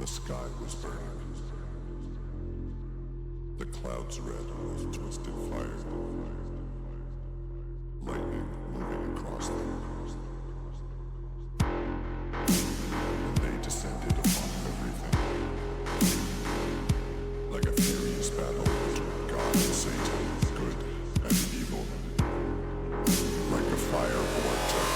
The sky was burning. The clouds red with twisted fire. Lightning moving across them. And they descended upon everything. Like a furious battle between God and Satan, good and evil. Like a fire vortex.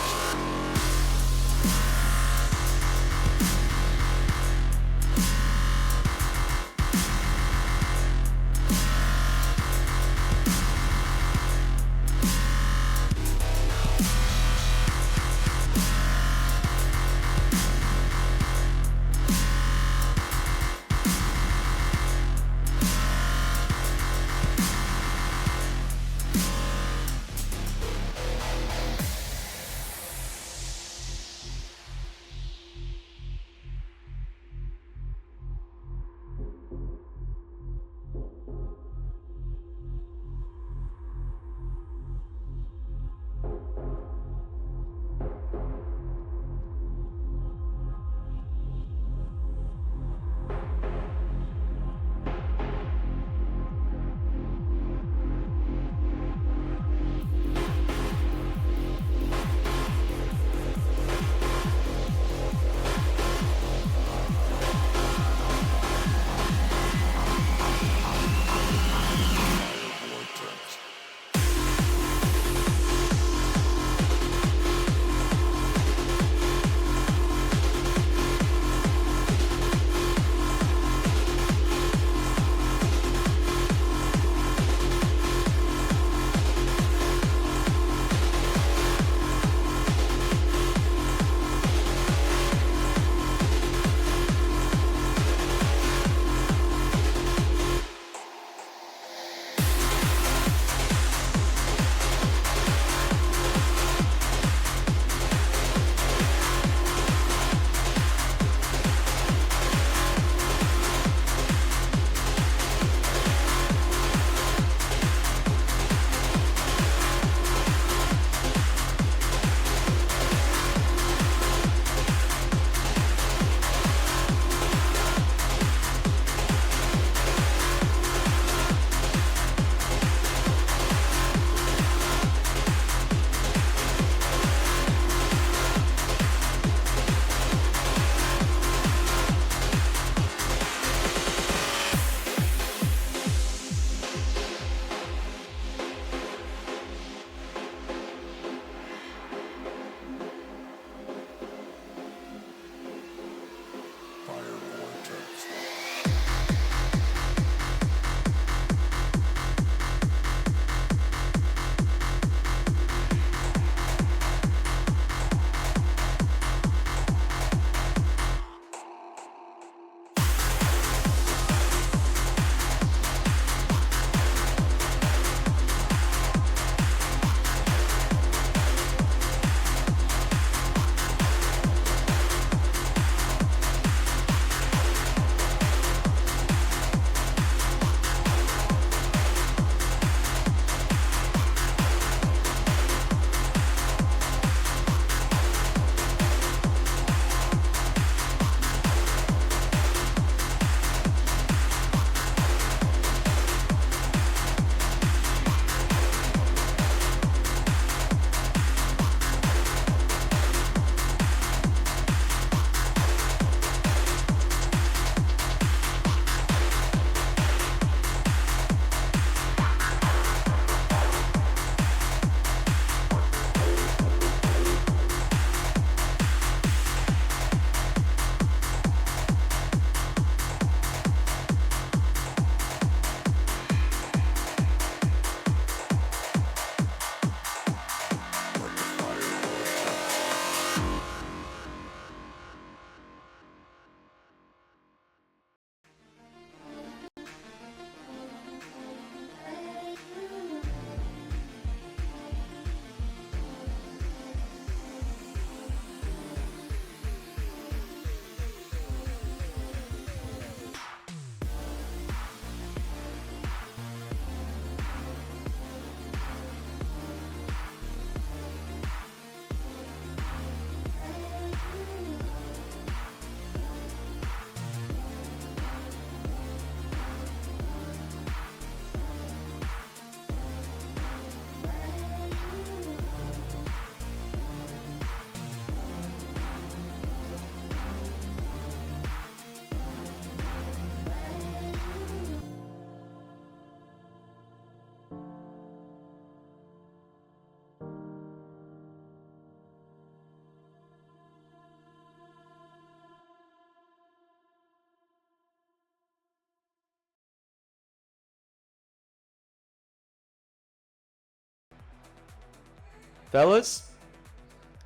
fellas,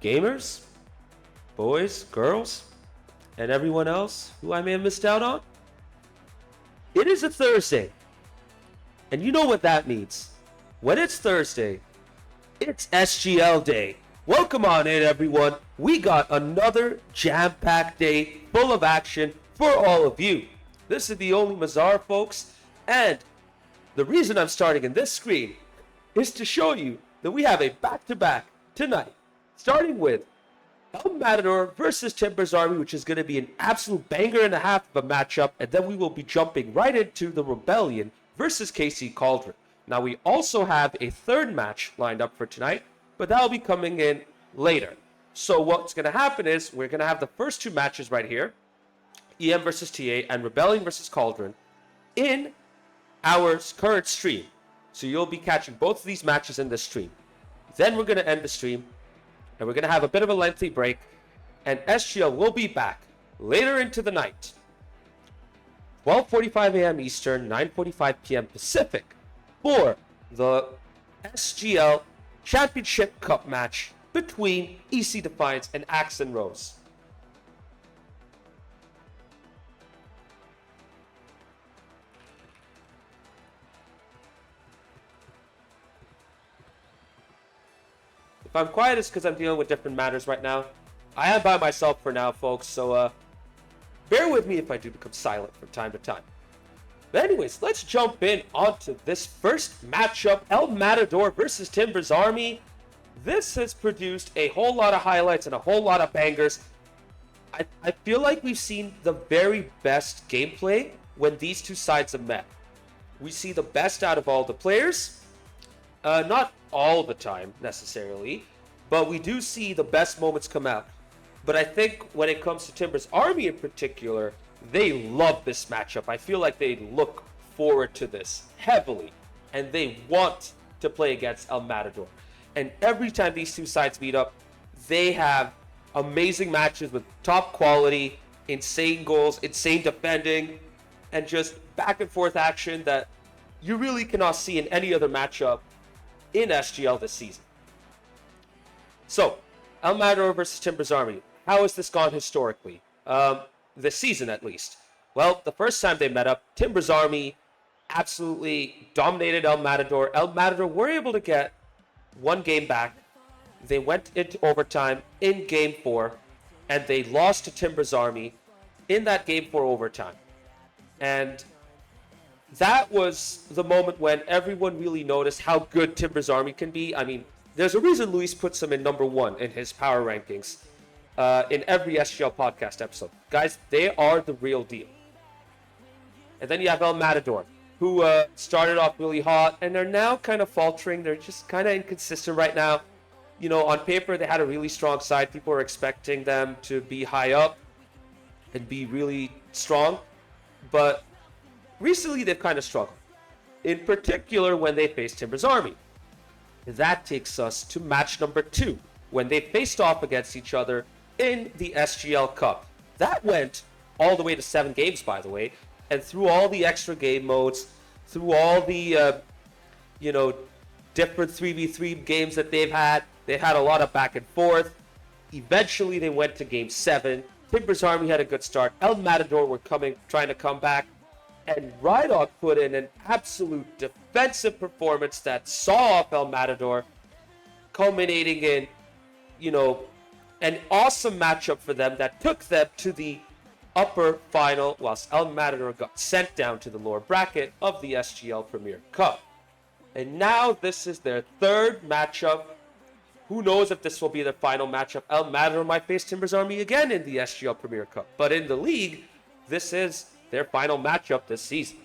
gamers, boys, girls, and everyone else who I may have missed out on. It is a Thursday, and you know what that means. When it's Thursday, it's SGL day. Welcome on in, everyone. We got another jam-packed day full of action for all of you. This is the only Mazar, folks, and the reason I'm starting in this screen is to show you that we have a back-to-back tonight, starting with El Matador versus Timbers Army, which is going to be an absolute banger and a half of a matchup, and then we will be jumping right into the Rebellion versus KC Cauldron. Now, we also have a third match lined up for tonight, but that will be coming in later. So what's going to happen is we're going to have the first two matches right here, EM versus TA and Rebellion versus Cauldron, in our current stream. So you'll be catching both of these matches in this stream. Then we're going to end the stream, and we're going to have a bit of a lengthy break, and SGL will be back later into the night, 12:45 a.m. Eastern, 9:45 p.m. Pacific, for the SGL Championship Cup match between EC Defiance and Axe and Rose. If I'm quiet, it's because I'm dealing with different matters right now. I am by myself for now, folks, so bear with me if I do become silent from time to time. But anyways, let's jump in onto this first matchup, El Matador versus Timbers Army. This has produced a whole lot of highlights and a whole lot of bangers. I feel like we've seen the very best gameplay when these two sides have met. We see the best out of all the players. Not all the time, necessarily, but we do see the best moments come out. But I think when it comes to Timbers Army in particular, they love this matchup. I feel like they look forward to this heavily, and they want to play against El Matador. And every time these two sides meet up, they have amazing matches with top quality, insane goals, insane defending, and just back and forth action that you really cannot see in any other matchup in SGL this season. So, El Matador versus Timbers Army. How has this gone historically? This season, at least. Well, the first time they met up, Timbers Army absolutely dominated El Matador. El Matador were able to get one game back. They went into overtime in Game 4, and they lost to Timbers Army in that Game 4 overtime. And that was the moment when everyone really noticed how good Timbers Army can be. I mean, there's a reason Luis puts them in number 1 in his power rankings in every SGL podcast episode. Guys, they are the real deal. And then you have El Matador, who started off really hot, and they're now kind of faltering. They're just kind of inconsistent right now. You know, on paper, they had a really strong side. People were expecting them to be high up and be really strong. But recently, they've kind of struggled. In particular, when they faced Timbers Army. That takes us to match number 2, when they faced off against each other in the SGL Cup. That went all the way to 7 games, by the way, and through all the extra game modes, through all the, different 3v3 games that they've had a lot of back and forth. Eventually, they went to Game 7. Timbers Army had a good start. El Matador were trying to come back, and Rydog put in an absolute defensive performance that saw off El Matador, culminating in, an awesome matchup for them that took them to the upper final, whilst El Matador got sent down to the lower bracket of the SGL Premier Cup. And now this is their third matchup. Who knows if this will be their final matchup? El Matador might face Timbers Army again in the SGL Premier Cup. But in the league, this is their final matchup this season.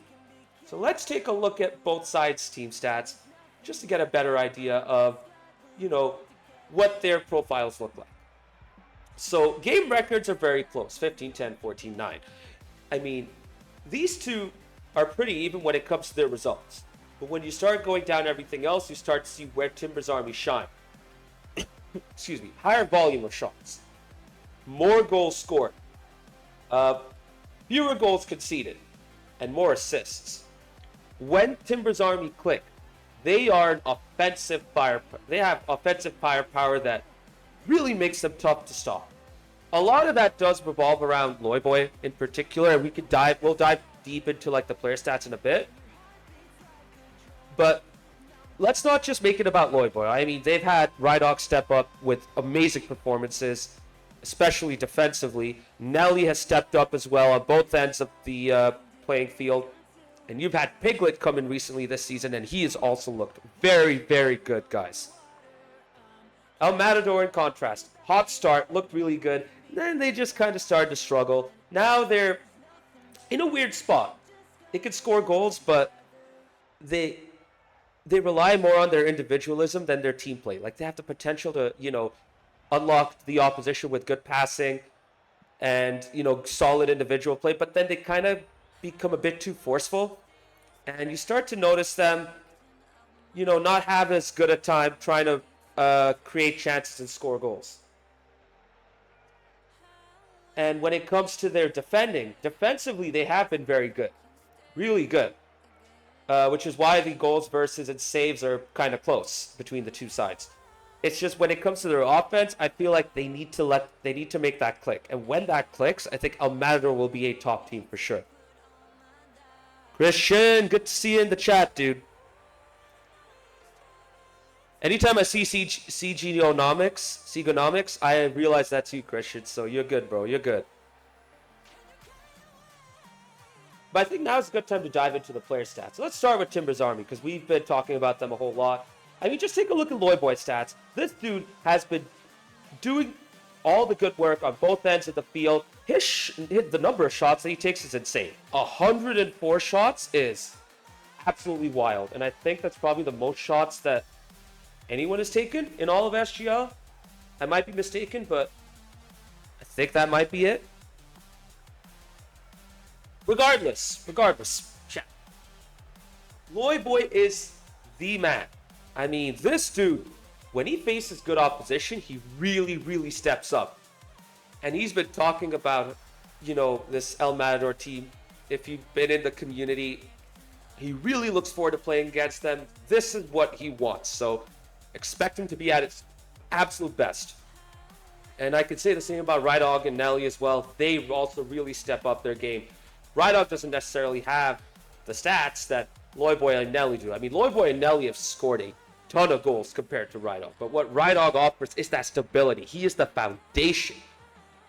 So let's take a look at both sides' team stats just to get a better idea of, what their profiles look like. So game records are very close, 15-10, 14-9. I mean, these two are pretty even when it comes to their results. But when you start going down everything else, you start to see where Timbers Army shine. Excuse me. Higher volume of shots. More goals scored. Fewer goals conceded. And more assists. When Timbers Army click, they are an offensive firepower. They have offensive firepower that really makes them tough to stop. A lot of that does revolve around Loyboy in particular, and we'll dive deep into like the player stats in a bit. But let's not just make it about Loyboy. I mean, they've had Rydog step up with amazing performances, especially defensively. Nelly has stepped up as well on both ends of the playing field. And you've had Piglet come in recently this season, and he has also looked very, very good, guys. El Matador, in contrast, hot start, looked really good. Then they just kind of started to struggle. Now they're in a weird spot. They can score goals, but they rely more on their individualism than their team play. Like, they have the potential to, unlock the opposition with good passing and, solid individual play, but then they kind of become a bit too forceful. And you start to notice them, not have as good a time trying to create chances and score goals. And when it comes to their defensively, they have been very good. Really good. Which is why the goals versus and saves are kind of close between the two sides. It's just when it comes to their offense, I feel like they need to make that click. And when that clicks, I think El Matador will be a top team for sure. Christian, good to see you in the chat, dude. Anytime I see Segonomics, I realize that's you, Christian. So you're good, bro. You're good. But I think now is a good time to dive into the player stats. So let's start with Timbers Army, because we've been talking about them a whole lot. I mean, just take a look at Loyboy's stats. This dude has been doing all the good work on both ends of the field. The number of shots that he takes is insane. 104 shots is absolutely wild. And I think that's probably the most shots that anyone has taken in all of SGL. I might be mistaken, but I think that might be it. Regardless, chat. Loyboy is the man. I mean, this dude, when he faces good opposition, he really, really steps up. And he's been talking about, this El Matador team. If you've been in the community, he really looks forward to playing against them. This is what he wants. So expect him to be at its absolute best. And I could say the same about Rydog and Nelly as well. They also really step up their game. Rydog doesn't necessarily have the stats that Loyboy and Nelly do. I mean, Loyboy and Nelly have scored a ton of goals compared to Rydog. But what Rydog offers is that stability. He is the foundation.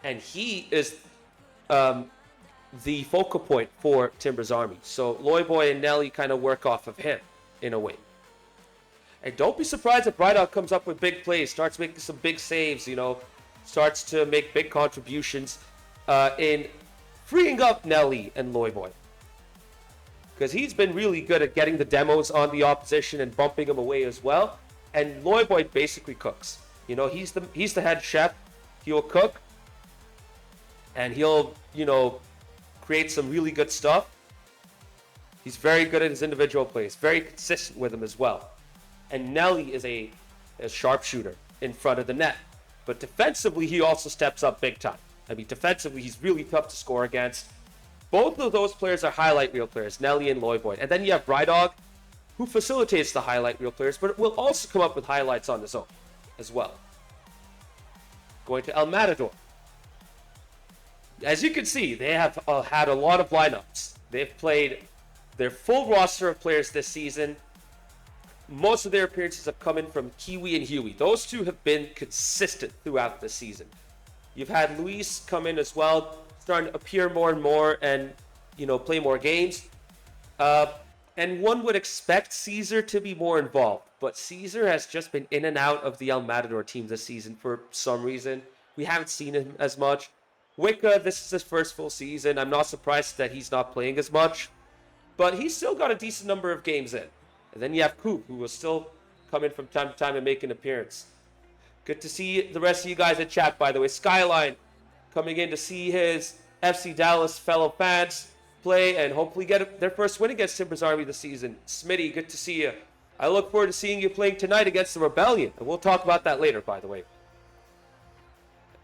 And he is the focal point for Timbers Army. So Loyboy and Nelly kind of work off of him in a way. And don't be surprised if Rydog comes up with big plays, starts making some big saves, starts to make big contributions in freeing up Nelly and Loyboy. Because he's been really good at getting the demos on the opposition and bumping them away as well. And Loyboy basically cooks. He's the head chef. He'll cook. And he'll, create some really good stuff. He's very good at his individual plays. Very consistent with them as well. And Nelly is a sharpshooter in front of the net. But defensively, he also steps up big time. I mean, defensively, he's really tough to score against. Both of those players are highlight reel players, Nelly and Loyboy. And then you have Rydog, who facilitates the highlight reel players, but will also come up with highlights on his own as well. Going to El Matador. As you can see, they have had a lot of lineups. They've played their full roster of players this season. Most of their appearances have come in from Kiwi and Huey. Those two have been consistent throughout the season. You've had Luis come in as well, starting to appear more and more and, play more games. And one would expect Caesar to be more involved. But Caesar has just been in and out of the El Matador team this season for some reason. We haven't seen him as much. Wicca, this is his first full season. I'm not surprised that he's not playing as much. But he's still got a decent number of games in. And then you have Coop, who will still come in from time to time and make an appearance. Good to see the rest of you guys in chat, by the way. Skyline coming in to see his FC Dallas fellow fans play and hopefully get their first win against Timbers Army this season. Smitty, good to see you. I look forward to seeing you playing tonight against the Rebellion. And we'll talk about that later, by the way.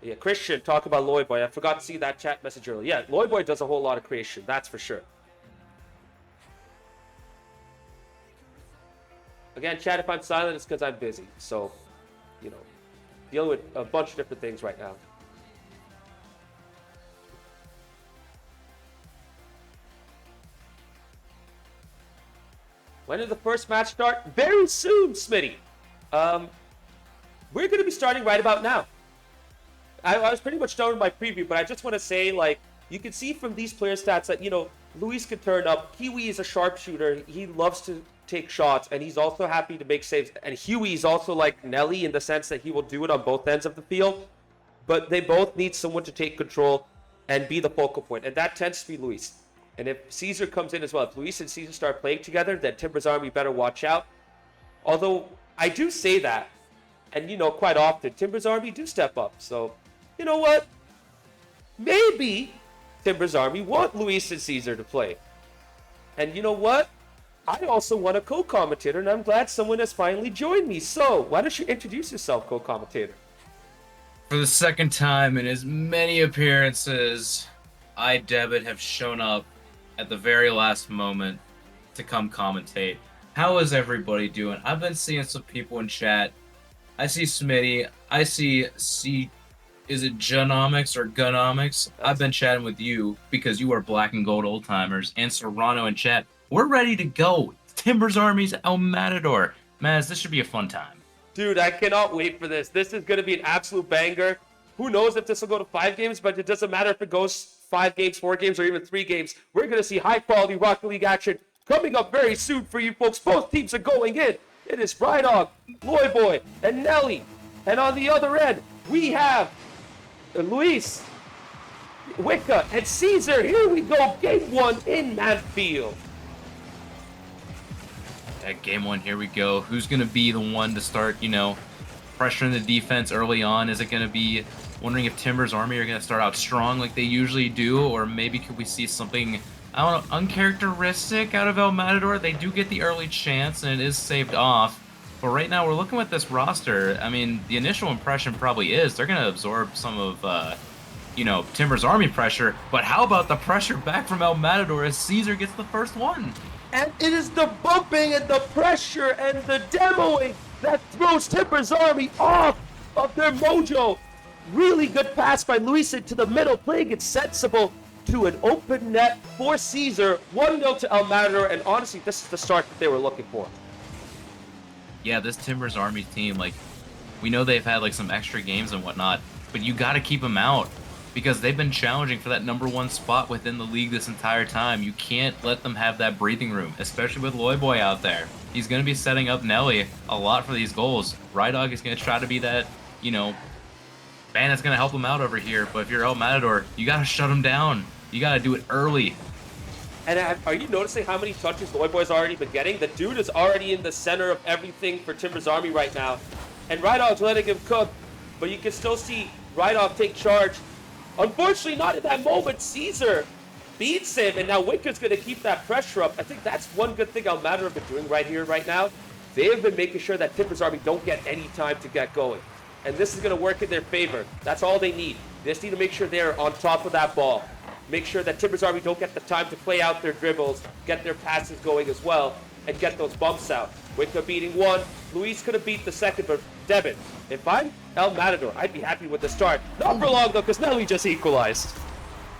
Yeah, Christian, talk about Loyboy. I forgot to see that chat message earlier. Yeah, Loyboy does a whole lot of creation, that's for sure. Again, chat, if I'm silent, it's because I'm busy. So, you know, dealing with a bunch of different things right now. When did the first match start? Very soon, Smitty. We're going to be starting right about now. I was pretty much done with my preview, but I just want to say, like, you can see from these player stats that, you know, Luis can turn up. Kiwi is a sharpshooter. He loves to take shots, and he's also happy to make saves. And Huey is also like Nelly in the sense that he will do it on both ends of the field. But they both need someone to take control and be the focal point, and that tends to be Luis. And if Caesar comes in as well, if Luis and Caesar start playing together, then Timber's Army better watch out. Although, I do say that, and, you know, quite often, Timber's Army do step up. So, you know what? Maybe Timber's Army want Luis and Caesar to play. And you know what? I also want a co-commentator, and I'm glad someone has finally joined me. So, why don't you introduce yourself, co-commentator? For the second time in as many appearances, I, Debit, have shown up at the very last moment to come commentate. How is everybody doing? I've been seeing some people in chat. I see Smitty. I see is it Genomics or Gunomics? I've been chatting with you because you are black and gold old timers, and Serrano in chat. We're ready to go. Timber's Army's El Matador. Maz, this should be a fun time. Dude, I cannot wait for this. This is going to be an absolute banger. Who knows if this will go to 5 games, but it doesn't matter if it goes 5 games, 4 games, or even 3 games. We're going to see high-quality Rocket League action coming up very soon for you folks. Both teams are going in. It is Brydog, Loyboy, and Nelly. And on the other end, we have Luis, Wicca, and Caesar. Here we go. Game 1 in Manfield. At game 1, here we go. Who's going to be the one to start, you know, pressuring the defense early on? Is it going to be, wondering if Timber's Army are going to start out strong like they usually do, or maybe could we see something, I don't know, uncharacteristic out of El Matador? They do get the early chance, and it is saved off. But right now, we're looking at this roster. I mean, the initial impression probably is they're going to absorb some of, you know, Timber's Army pressure. But how about the pressure back from El Matador as Caesar gets the first one? And it is the bumping and the pressure and the demoing that throws Timber's Army off of their mojo. Really good pass by Luis into the middle, playing it sensible to an open net for Caesar. 1-0 to El Matador, and honestly, this is the start that they were looking for. Yeah, this Timber's Army team, like, we know they've had, like, some extra games and whatnot, but you got to keep them out because they've been challenging for that #1 spot within the league this entire time. You can't let them have that breathing room, especially with Loyboy out there. He's going to be setting up Nelly a lot for these goals. Rydog is going to try to be that, you know, man that's going to help him out over here. But if you're El Matador, you got to shut him down. You got to do it early. And are you noticing how many touches Loyboy's already been getting? The dude is already in the center of everything for Timber's Army right now. And Rydog's letting him cook, but you can still see Rydog take charge. Unfortunately, not in that moment. Caesar beats him, and now Wicca's going to keep that pressure up. I think that's one good thing El Matador have been doing right here, right now. They have been making sure that Timber's Army don't get any time to get going. And this is going to work in their favor. That's all they need. They just need to make sure they're on top of that ball. Make sure that Timber's Army don't get the time to play out their dribbles, get their passes going as well, and get those bumps out. Wicca beating one. Luis could have beat the second, but Devin, if I'm El Matador, I'd be happy with the start. Not for long, though, because Nelly just equalized.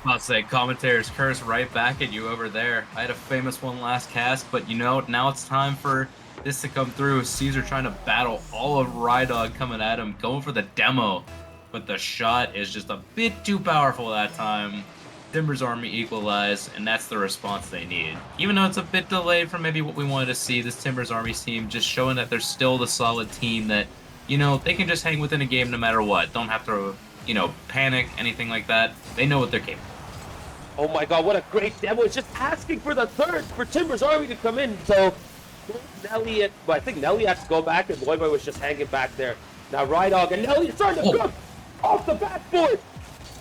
I'll say, commentators curse right back at you over there. I had a famous one last cast, but you know, now it's time for this to come through. Caesar trying to battle all of Rydog coming at him, going for the demo, but the shot is just a bit too powerful that time. Timber's Army equalized, and that's the response they need. Even though it's a bit delayed from maybe what we wanted to see, this Timber's Army team just showing that they're still the solid team that, you know, they can just hang within a game no matter what. Don't have to, you know, panic, anything like that. They know what they're capable of. Oh my god, what a great demo. It's just asking for the third for Timber's Army to come in. So, Nelly, I think Nelly has to go back, and Loyboy was just hanging back there. Now Rydog and Nelly are starting to cook off the backboard.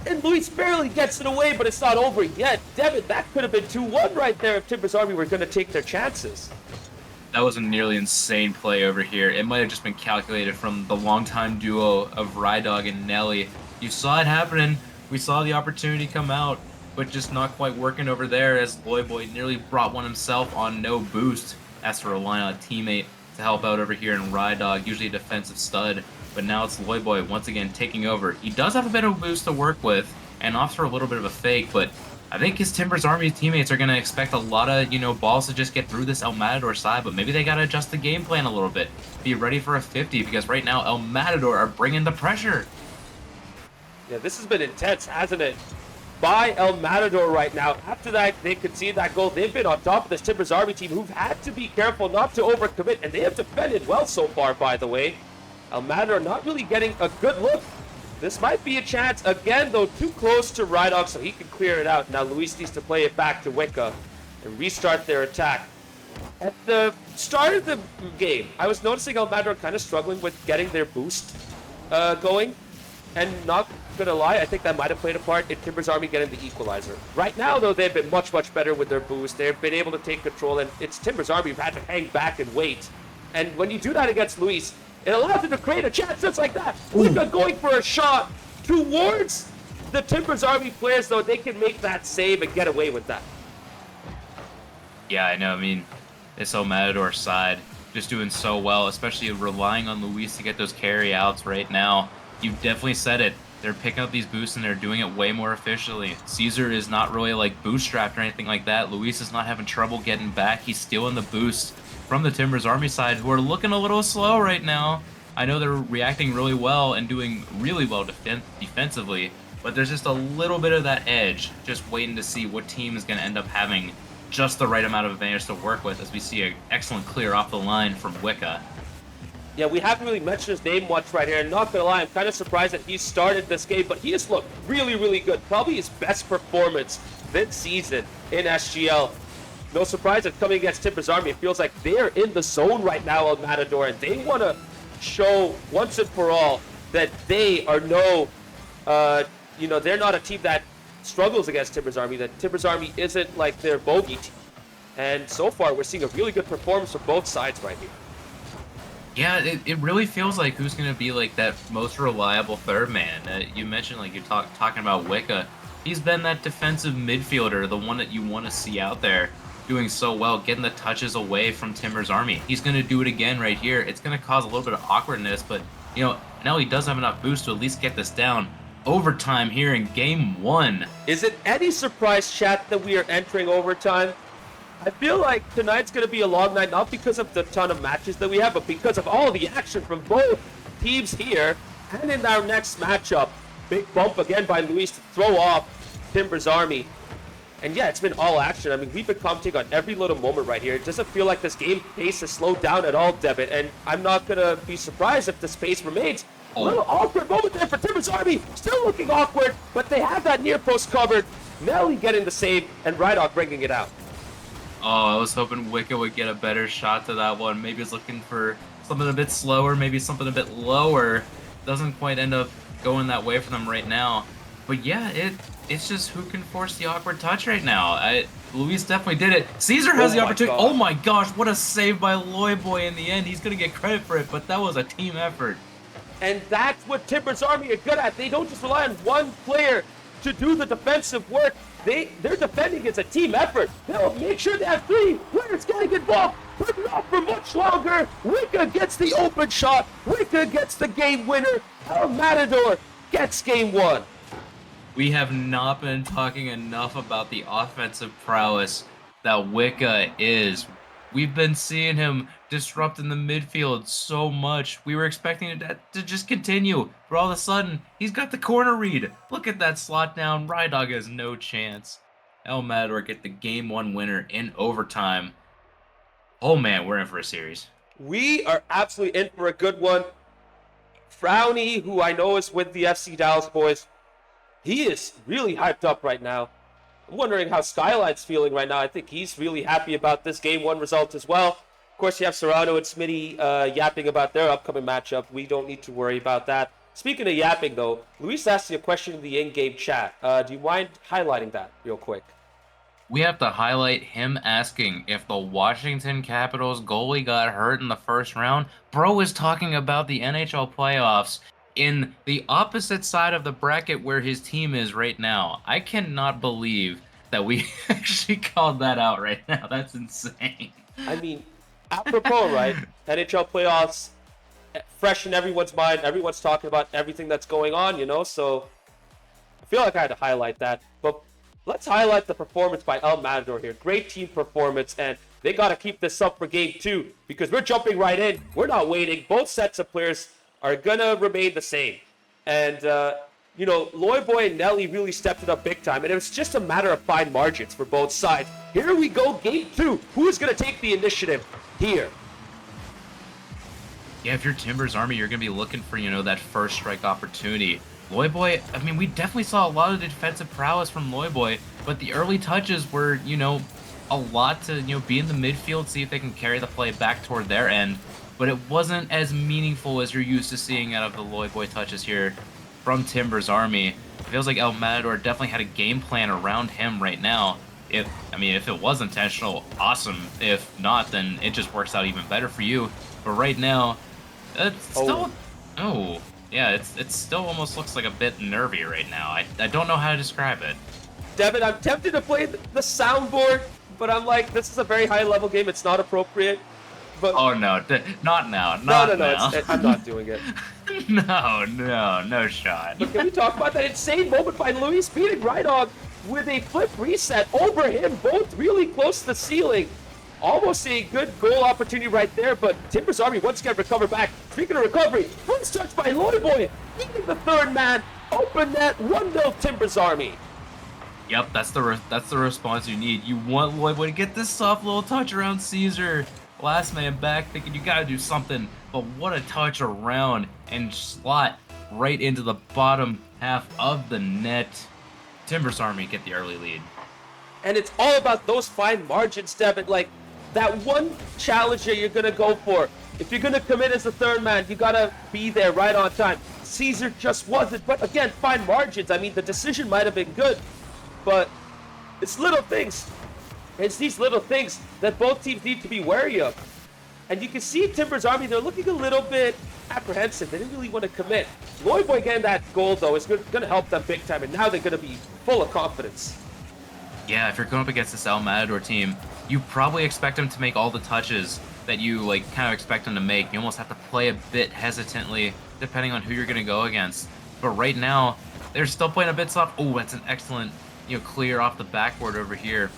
And Luis barely gets it away, but it's not over yet. Devin, that could have been 2-1 right there if Timber's Army were going to take their chances. That was a nearly insane play over here. It might have just been calculated from the longtime duo of Rydog and Nelly. You saw it happening. We saw the opportunity come out, but just not quite working over there as Loyboy nearly brought one himself on no boost. Has to rely on a teammate to help out over here in Rydog, usually a defensive stud, but now it's Loyboy once again taking over. He does have a bit of a boost to work with, and opts for a little bit of a fake, but I think his Timbers Army teammates are going to expect a lot of, balls to just get through this El Matador side, but maybe they got to adjust the game plan a little bit. Be ready for a 50, because right now El Matador are bringing the pressure. Yeah, this has been intense, hasn't it? By El Matador right now. After that, they concede that goal. They've been on top of this Timbers Army team, who've had to be careful not to overcommit, and they have defended well so far, by the way. El Matador not really getting a good look. This might be a chance. Again, though, too close to Rydog, so he can clear it out. Now Luis needs to play it back to Wicca and restart their attack. At the start of the game, I was noticing El Matador kind of struggling with getting their boost going. And not gonna lie, I think that might have played a part in Timbers Army getting the equalizer. Right now, though, they've been much, much better with their boost. They've been able to take control, and it's Timbers Army who've had to hang back and wait. And when you do that against Luis, it allows them to create a chance just like that. Wicca going for a shot towards the Timbers Army players, though. They can make that save and get away with that. Yeah, I know. I mean, this El Matador side just doing so well, especially relying on Luis to get those carry outs right now. You've definitely said it. They're picking up these boosts and they're doing it way more efficiently. Caesar is not really like bootstrapped or anything like that. Luis is not having trouble getting back. He's stealing the boosts from the Timbers Army side, who are looking a little slow right now. I know they're reacting really well and doing really well defensively, but there's just a little bit of that edge, just waiting to see what team is going to end up having just the right amount of advantage to work with, as we see an excellent clear off the line from Wicca. Yeah, we haven't really mentioned his name much right here, and not gonna lie, I'm kind of surprised that he started this game, but he has looked really, really good. Probably his best performance this season in SGL. No surprise that coming against Timbers Army, it feels like they're in the zone right now, El Matador, and they want to show once and for all that they are they're not a team that struggles against Timbers Army, that Timbers Army isn't like their bogey team. And so far, we're seeing a really good performance from both sides right here. Yeah, it really feels like who's going to be like that most reliable third man. You mentioned like you're talking about Wicca. He's been that defensive midfielder, the one that you want to see out there doing so well, getting the touches away from Timbers Army. He's going to do it again right here. It's going to cause a little bit of awkwardness, but now he does have enough boost to at least get this down. Overtime here in game 1. Is it any surprise, chat, that we are entering overtime? I feel like tonight's going to be a long night, not because of the ton of matches that we have, but because of all the action from both teams here. And in our next matchup, big bump again by Luis to throw off Timbers Army. And yeah, it's been all action. I mean, we've been commenting on every little moment right here. It doesn't feel like this game pace has slowed down at all, Debit. And I'm not going to be surprised if this pace remains. A little awkward moment there for Timbers Army. Still looking awkward, but they have that near post covered. Nelly getting the save, and Rydog bringing it out. Oh, I was hoping Wicca would get a better shot to that one. Maybe he's looking for something a bit slower, maybe something a bit lower. Doesn't quite end up going that way for them right now. But yeah, it's just who can force the awkward touch right now. Luis definitely did it. Caesar has the opportunity. Oh my gosh, what a save by Loyboy in the end. He's going to get credit for it, but that was a team effort. And that's what Timbers Army are good at. They don't just rely on one player to do the defensive work. Their defending is a team effort. They'll make sure they have 3 players getting involved, but not for much longer. Wicca gets the open shot. Wicca gets the game winner. El Matador gets game 1. We have not been talking enough about the offensive prowess that Wicca is. We've been seeing him disrupting the midfield so much. We were expecting it to just continue, but all of a sudden, he's got the corner read. Look at that slot down. Rydog has no chance. El Matador get the game 1 winner in overtime. Oh man, we're in for a series. We are absolutely in for a good one. Frowny, who I know is with the FC Dallas boys, he is really hyped up right now. I'm wondering how Skyline's feeling right now. I think he's really happy about this game 1 result as well. Of course, you have Serrano and Smitty yapping about their upcoming matchup. We don't need to worry about that. Speaking of yapping, though, Luis asked you a question in the in-game chat. Do you mind highlighting that real quick? We have to highlight him asking if the Washington Capitals goalie got hurt in the first round. Bro is talking about the NHL playoffs in the opposite side of the bracket where his team is right now. I cannot believe that we actually called that out right now. That's insane. I mean, Apropos, right? NHL playoffs, fresh in everyone's mind. Everyone's talking about everything that's going on, you know? So I feel like I had to highlight that. But let's highlight the performance by El Matador here. Great team performance, and they got to keep this up for game 2 because we're jumping right in. We're not waiting. Both sets of players are going to remain the same. And, you know, Loyboy and Nelly really stepped it up big time, and it was just a matter of fine margins for both sides. Here we go, game 2. Who is going to take the initiative here? Yeah, if you're Timbers Army, you're going to be looking for, you know, that first strike opportunity. Loyboy, I mean, we definitely saw a lot of defensive prowess from Loyboy, but the early touches were, you know, a lot to, you know, be in the midfield, see if they can carry the play back toward their end, but it wasn't as meaningful as you're used to seeing out of the Loyboy touches here from Timbers Army. It feels like El Matador definitely had a game plan around him right now. If it was intentional, awesome. If not, then it just works out even better for you. But right now, it's still... Oh, yeah, it still almost looks like a bit nervy right now. I don't know how to describe it. Devin, I'm tempted to play the soundboard, but I'm like, this is a very high-level game. It's not appropriate. But oh, no. Not now. No, now. I'm not doing it. No shot. But can we talk about that insane moment by Luis beating Rydog with a flip reset over him, both really close to the ceiling? Almost a good goal opportunity right there, but Timbers Army once again recover back. Speaking of recovery, first touch by Loyboy, beating the third man, open net, 1-0 Timbers Army. Yep, that's the response you need. You want Loyboy to get this soft little touch around Caesar. Last man back, thinking you gotta do something, but what a touch around and slot right into the bottom half of the net. Timbers Army get the early lead. And it's all about those fine margins, Devin. Like, that one challenge that you're going to go for. If you're going to commit as a third man, you got to be there right on time. Caesar just wasn't. But again, fine margins. I mean, the decision might have been good. But it's little things. It's these little things that both teams need to be wary of. And you can see Timbers Army, they're looking a little bit apprehensive. They didn't really want to commit. Loyboy getting that goal, though, is going to help them big time. And now they're going to be full of confidence. Yeah, if you're going up against this El Matador team, you probably expect them to make all the touches that you kind of expect them to make. You almost have to play a bit hesitantly depending on who you're going to go against. But right now, they're still playing a bit soft. Oh, that's an excellent, clear off the backboard over here.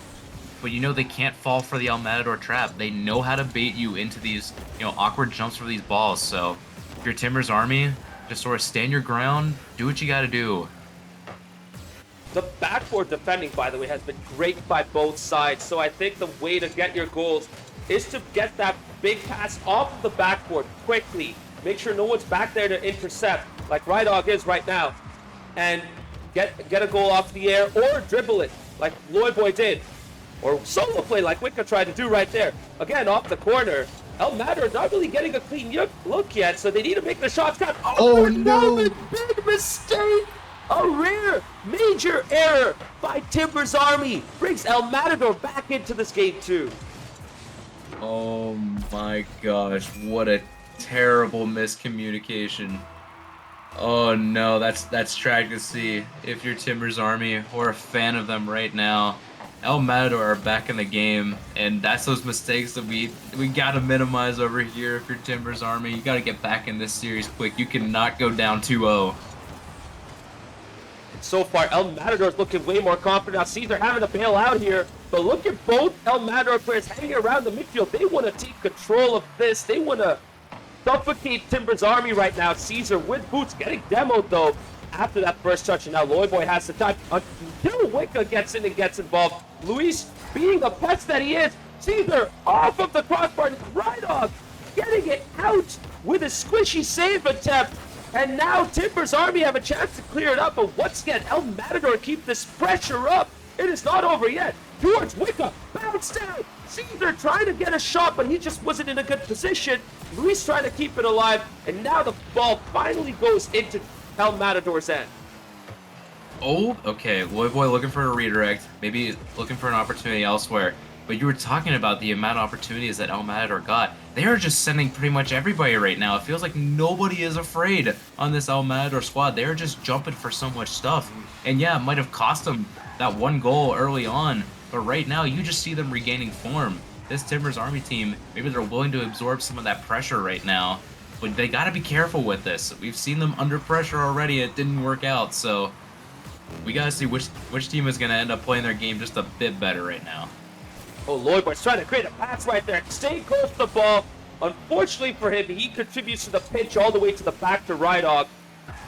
But they can't fall for the El Matador trap. They know how to bait you into these, awkward jumps for these balls. So if you're Timbers Army, just sort of stand your ground, do what you got to do. The backboard defending, by the way, has been great by both sides. So I think the way to get your goals is to get that big pass off of the backboard quickly. Make sure no one's back there to intercept, like Rydog is right now. And get a goal off the air or dribble it, like Loyboy did. Or solo play, like Wicca tried to do right there. Again, off the corner. El Matador not really getting a clean look yet, so they need to make the shots count. Oh no! Big mistake! A rare, major error by Timbers Army brings El Matador back into this game too. Oh my gosh, what a terrible miscommunication. Oh no, that's tragic to see if you're Timbers Army or a fan of them right now. El Matador are back in the game, and that's those mistakes that we gotta minimize over here. If you're Timbers Army, you gotta get back in this series quick. You cannot go down 2-0. So far, El Matador's looking way more confident. Now, Caesar having to bail out here, but look at both El Matador players hanging around the midfield. They want to take control of this. They want to suffocate Timbers Army right now. Caesar with boots getting demoed, though, after that first touch, and now Loyboy has the time until Wicca gets in and gets involved. Luis, being the pest that he is, Caesar off of the crossbar, and Rydog getting it out with a squishy save attempt. And now Timbers Army have a chance to clear it up, but once again, El Matador keep this pressure up. It is not over yet. Towards Wicca, bounce down. Caesar trying to get a shot, but he just wasn't in a good position. Luis trying to keep it alive, and now the ball finally goes into El Matador's end. Oh, okay. Loyboy looking for a redirect, maybe looking for an opportunity elsewhere. But you were talking about the amount of opportunities that El Matador got. They are just sending pretty much everybody right now. It feels like nobody is afraid on this El Matador squad. They're just jumping for so much stuff. And yeah, it might have cost them that one goal early on. But right now, you just see them regaining form. this Timbers Army team, maybe they're willing to absorb some of that pressure right now. But they got to be careful with this. We've seen them under pressure already. It didn't work out. So we got to see which team is going to end up playing their game just a bit better right now. Oh, Lloydboy's trying to create a pass right there. Staying close to the ball. Unfortunately for him, he contributes to the pitch all the way to the back to Rydog.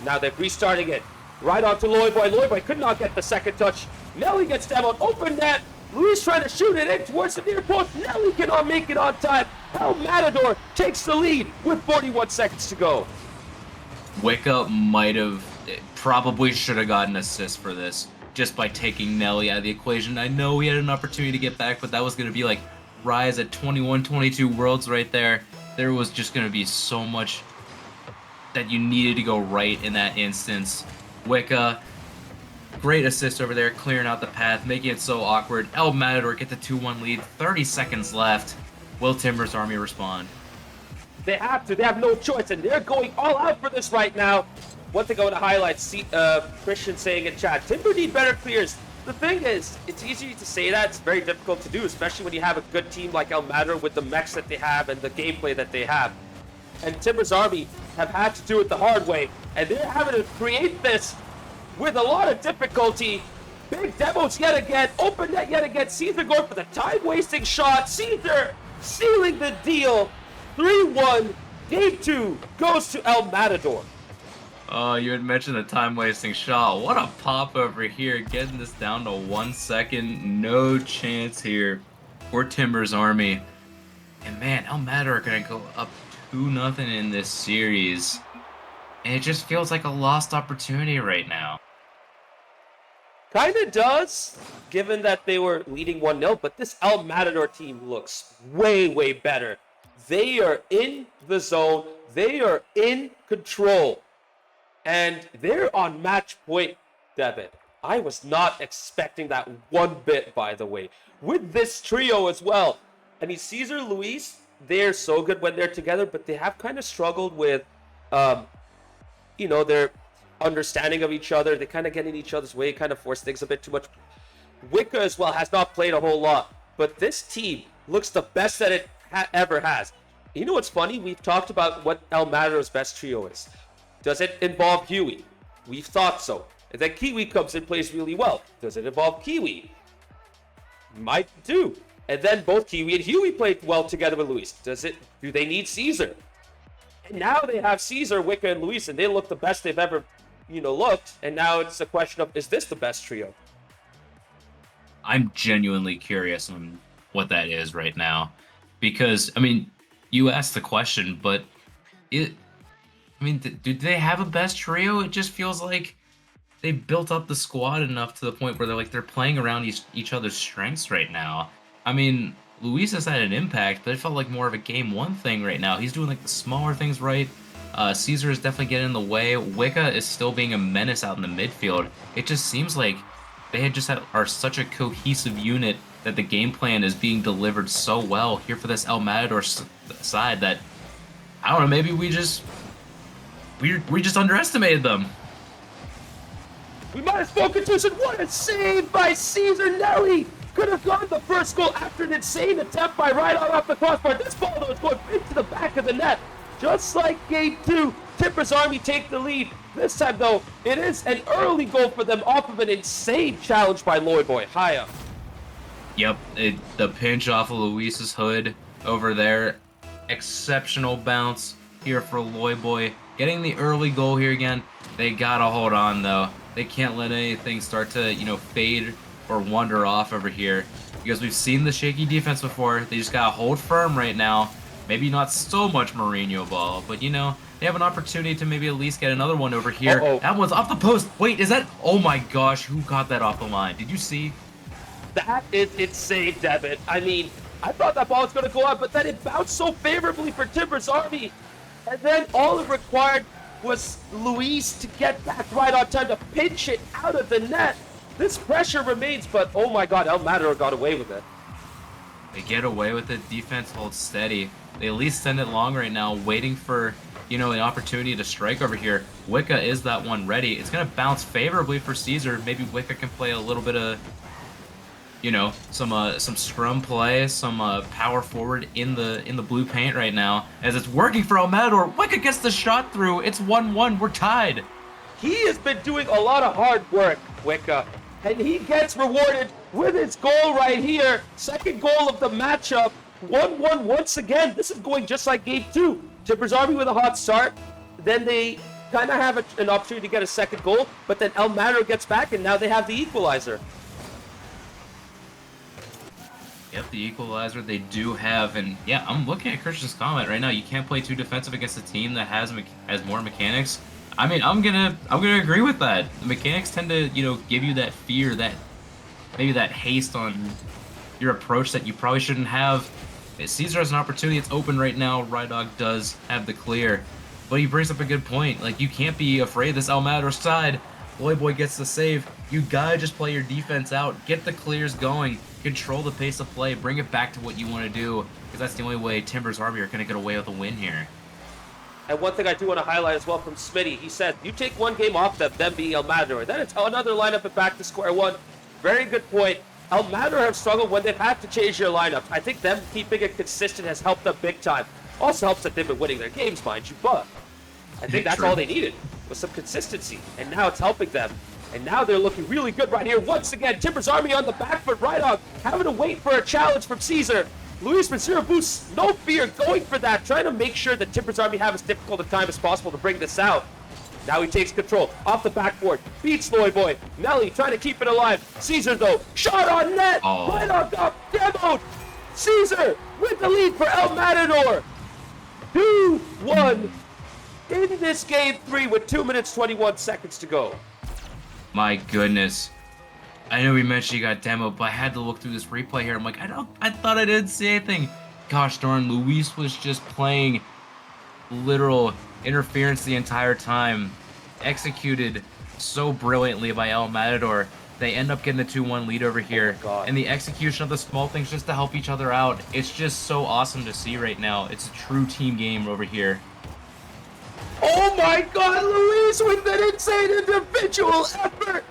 Now they're restarting it. Rydog to Lloydboy. Lloydboy could not get the second touch. Nelly gets down on open net. Luis trying to shoot it in towards the near post. Nelly cannot make it on time. El Matador takes the lead with 41 seconds to go. Wicca probably should have gotten an assist for this just by taking Nelly out of the equation. I know he had an opportunity to get back, but that was going to be like Rise at 21-22 Worlds right there. There was just going to be so much that you needed to go right in that instance. Wicca, great assist over there, clearing out the path, making it so awkward. El Matador get the 2-1 lead, 30 seconds left. Will Timbers Army respond? They have to. They have no choice, and they're going all out for this right now. One thing I want to highlight, Christian saying in chat, Timber need better clears. The thing is, it's easy to say that. It's very difficult to do, especially when you have a good team like El Matador with the mechs that they have and the gameplay that they have. And Timbers Army have had to do it the hard way, and they're having to create this with a lot of difficulty. Big demos yet again, open net yet again. Caesar going for the time-wasting shot. Caesar sealing the deal. 3-1. Game 2 goes to El Matador. Oh, you had mentioned the time-wasting shot. What a pop over here, getting this down to 1 second. No chance here for Timbers Army. And man, El Matador are going to go up 2-0 in this series. And it just feels like a lost opportunity right now. Kinda does, given that they were leading 1-0, but this El Matador team looks way, way better. They are in the zone. They are in control. And they're on match point, Devin. I was not expecting that one bit, by the way. With this trio as well. I mean, Caesar, Luis, they're so good when they're together, but they have kind of struggled with, their understanding of each other. They kind of get in each other's way, kind of force things a bit too much. Wicca as well has not played a whole lot, but this team looks the best that it ever has. You know what's funny? We've talked about what El Matador's best trio is. Does it involve Huey? We've thought so. And then Kiwi comes and plays really well. Does it involve Kiwi? Might do. And then both Kiwi and Huey played well together with Luis. Do they need Caesar? And now they have Caesar, Wicca, and Luis, and they look the best they've ever, looked. And now it's a question of, is this the best trio? I'm genuinely curious on what that is right now. Because, I mean, you asked the question, but do they have a best trio? It just feels like they built up the squad enough to the point where they're playing around each other's strengths right now. I mean, Luis has had an impact, but it felt like more of a game one thing right now. He's doing the smaller things right. Caesar is definitely getting in the way. Wicca is still being a menace out in the midfield. It just seems like they are such a cohesive unit that the game plan is being delivered so well here for this El Matador side that, I don't know, maybe we just underestimated them. We might have spoken too soon. What a save by Caesar. Nelly could have gotten the first goal after an insane attempt by Rydog off the crossbar. This ball, though, is going into the back of the net. Just like game 2, Timbers Army take the lead. This time, though, it is an early goal for them off of an insane challenge by Lloydboy. High Yep, the pinch off of Luis's hood over there. Exceptional bounce here for Lloydboy. Getting the early goal here again. They gotta hold on, though. They can't let anything start to, fade or wander off over here. Because we've seen the shaky defense before. They just gotta hold firm right now. Maybe not so much Mourinho ball, but, they have an opportunity to maybe at least get another one over here. Uh-oh. That one's off the post. Wait, is that... Oh my gosh, who got that off the line? Did you see? That is insane, Devin. I mean, I thought that ball was going to go out, but then it bounced so favorably for Timbers Army. And then all it required was Luis to get back right on time to pinch it out of the net. This pressure remains, but oh my god, El Matador got away with it. They get away with it. Defense holds steady. They at least send it long right now, waiting for, an opportunity to strike over here. Wicca is that one ready. It's going to bounce favorably for Caesar. Maybe Wicca can play a little bit of you know, some scrum play, some power forward in the blue paint right now, as it's working for El Matador. Wicca gets the shot through. It's 1-1. We're tied. He has been doing a lot of hard work, Wicca, and he gets rewarded with his goal right here. Second goal of the matchup. 1-1 once again. This is going just like game 2. Timbers Army with a hot start. Then they kind of have an opportunity to get a second goal, but then El Matador gets back, and now they have the equalizer. Yep, the equalizer they do have, and yeah, I'm looking at Christian's comment right now. You can't play too defensive against a team that has more mechanics. I mean, I'm gonna agree with that. The mechanics tend to, you know, give you that fear, that maybe that haste on your approach that you probably shouldn't have. Caesar has an opportunity. It's open right now. Rydog does have the clear, but he brings up a good point. Like, you can't be afraid of this El Matador side. Boy gets the save. You gotta just play your defense out, get the clears going, control the pace of play, bring it back to what you want to do, because that's the only way Timbers Army are gonna get away with a win here. And one thing I do want to highlight as well from Smitty, he said, you take one game off them being El Matador, then it's another lineup and back to square one. Very good point. El Matador have struggled when they've had to change their lineup. I think them keeping it consistent has helped them big time. Also helps that they've been winning their games, mind you, but I think that's all they needed was some consistency, and now it's helping them. And now they're looking really good right here. Once again, Timbers Army on the back foot, Rydog having to wait for a challenge from Caesar. Luis with 0 boosts, no fear, going for that, trying to make sure that Timbers Army have as difficult a time as possible to bring this out. Now he takes control, off the backboard, beats Loyboy. Melly trying to keep it alive. Caesar though, shot on net, Rydog got demoed. Caesar with the lead for El Matador. 2-1 in this game 3 with 2 minutes 21 seconds to go. My goodness. I know we mentioned you got demoed, but I had to look through this replay here. I'm like, I thought I didn't see anything. Gosh darn, Luis was just playing literal interference the entire time. Executed so brilliantly by El Matador. They end up getting a 2-1 lead over here. And the execution of the small things just to help each other out. It's just so awesome to see right now. It's a true team game over here. Oh my god, Luis with an insane individual effort!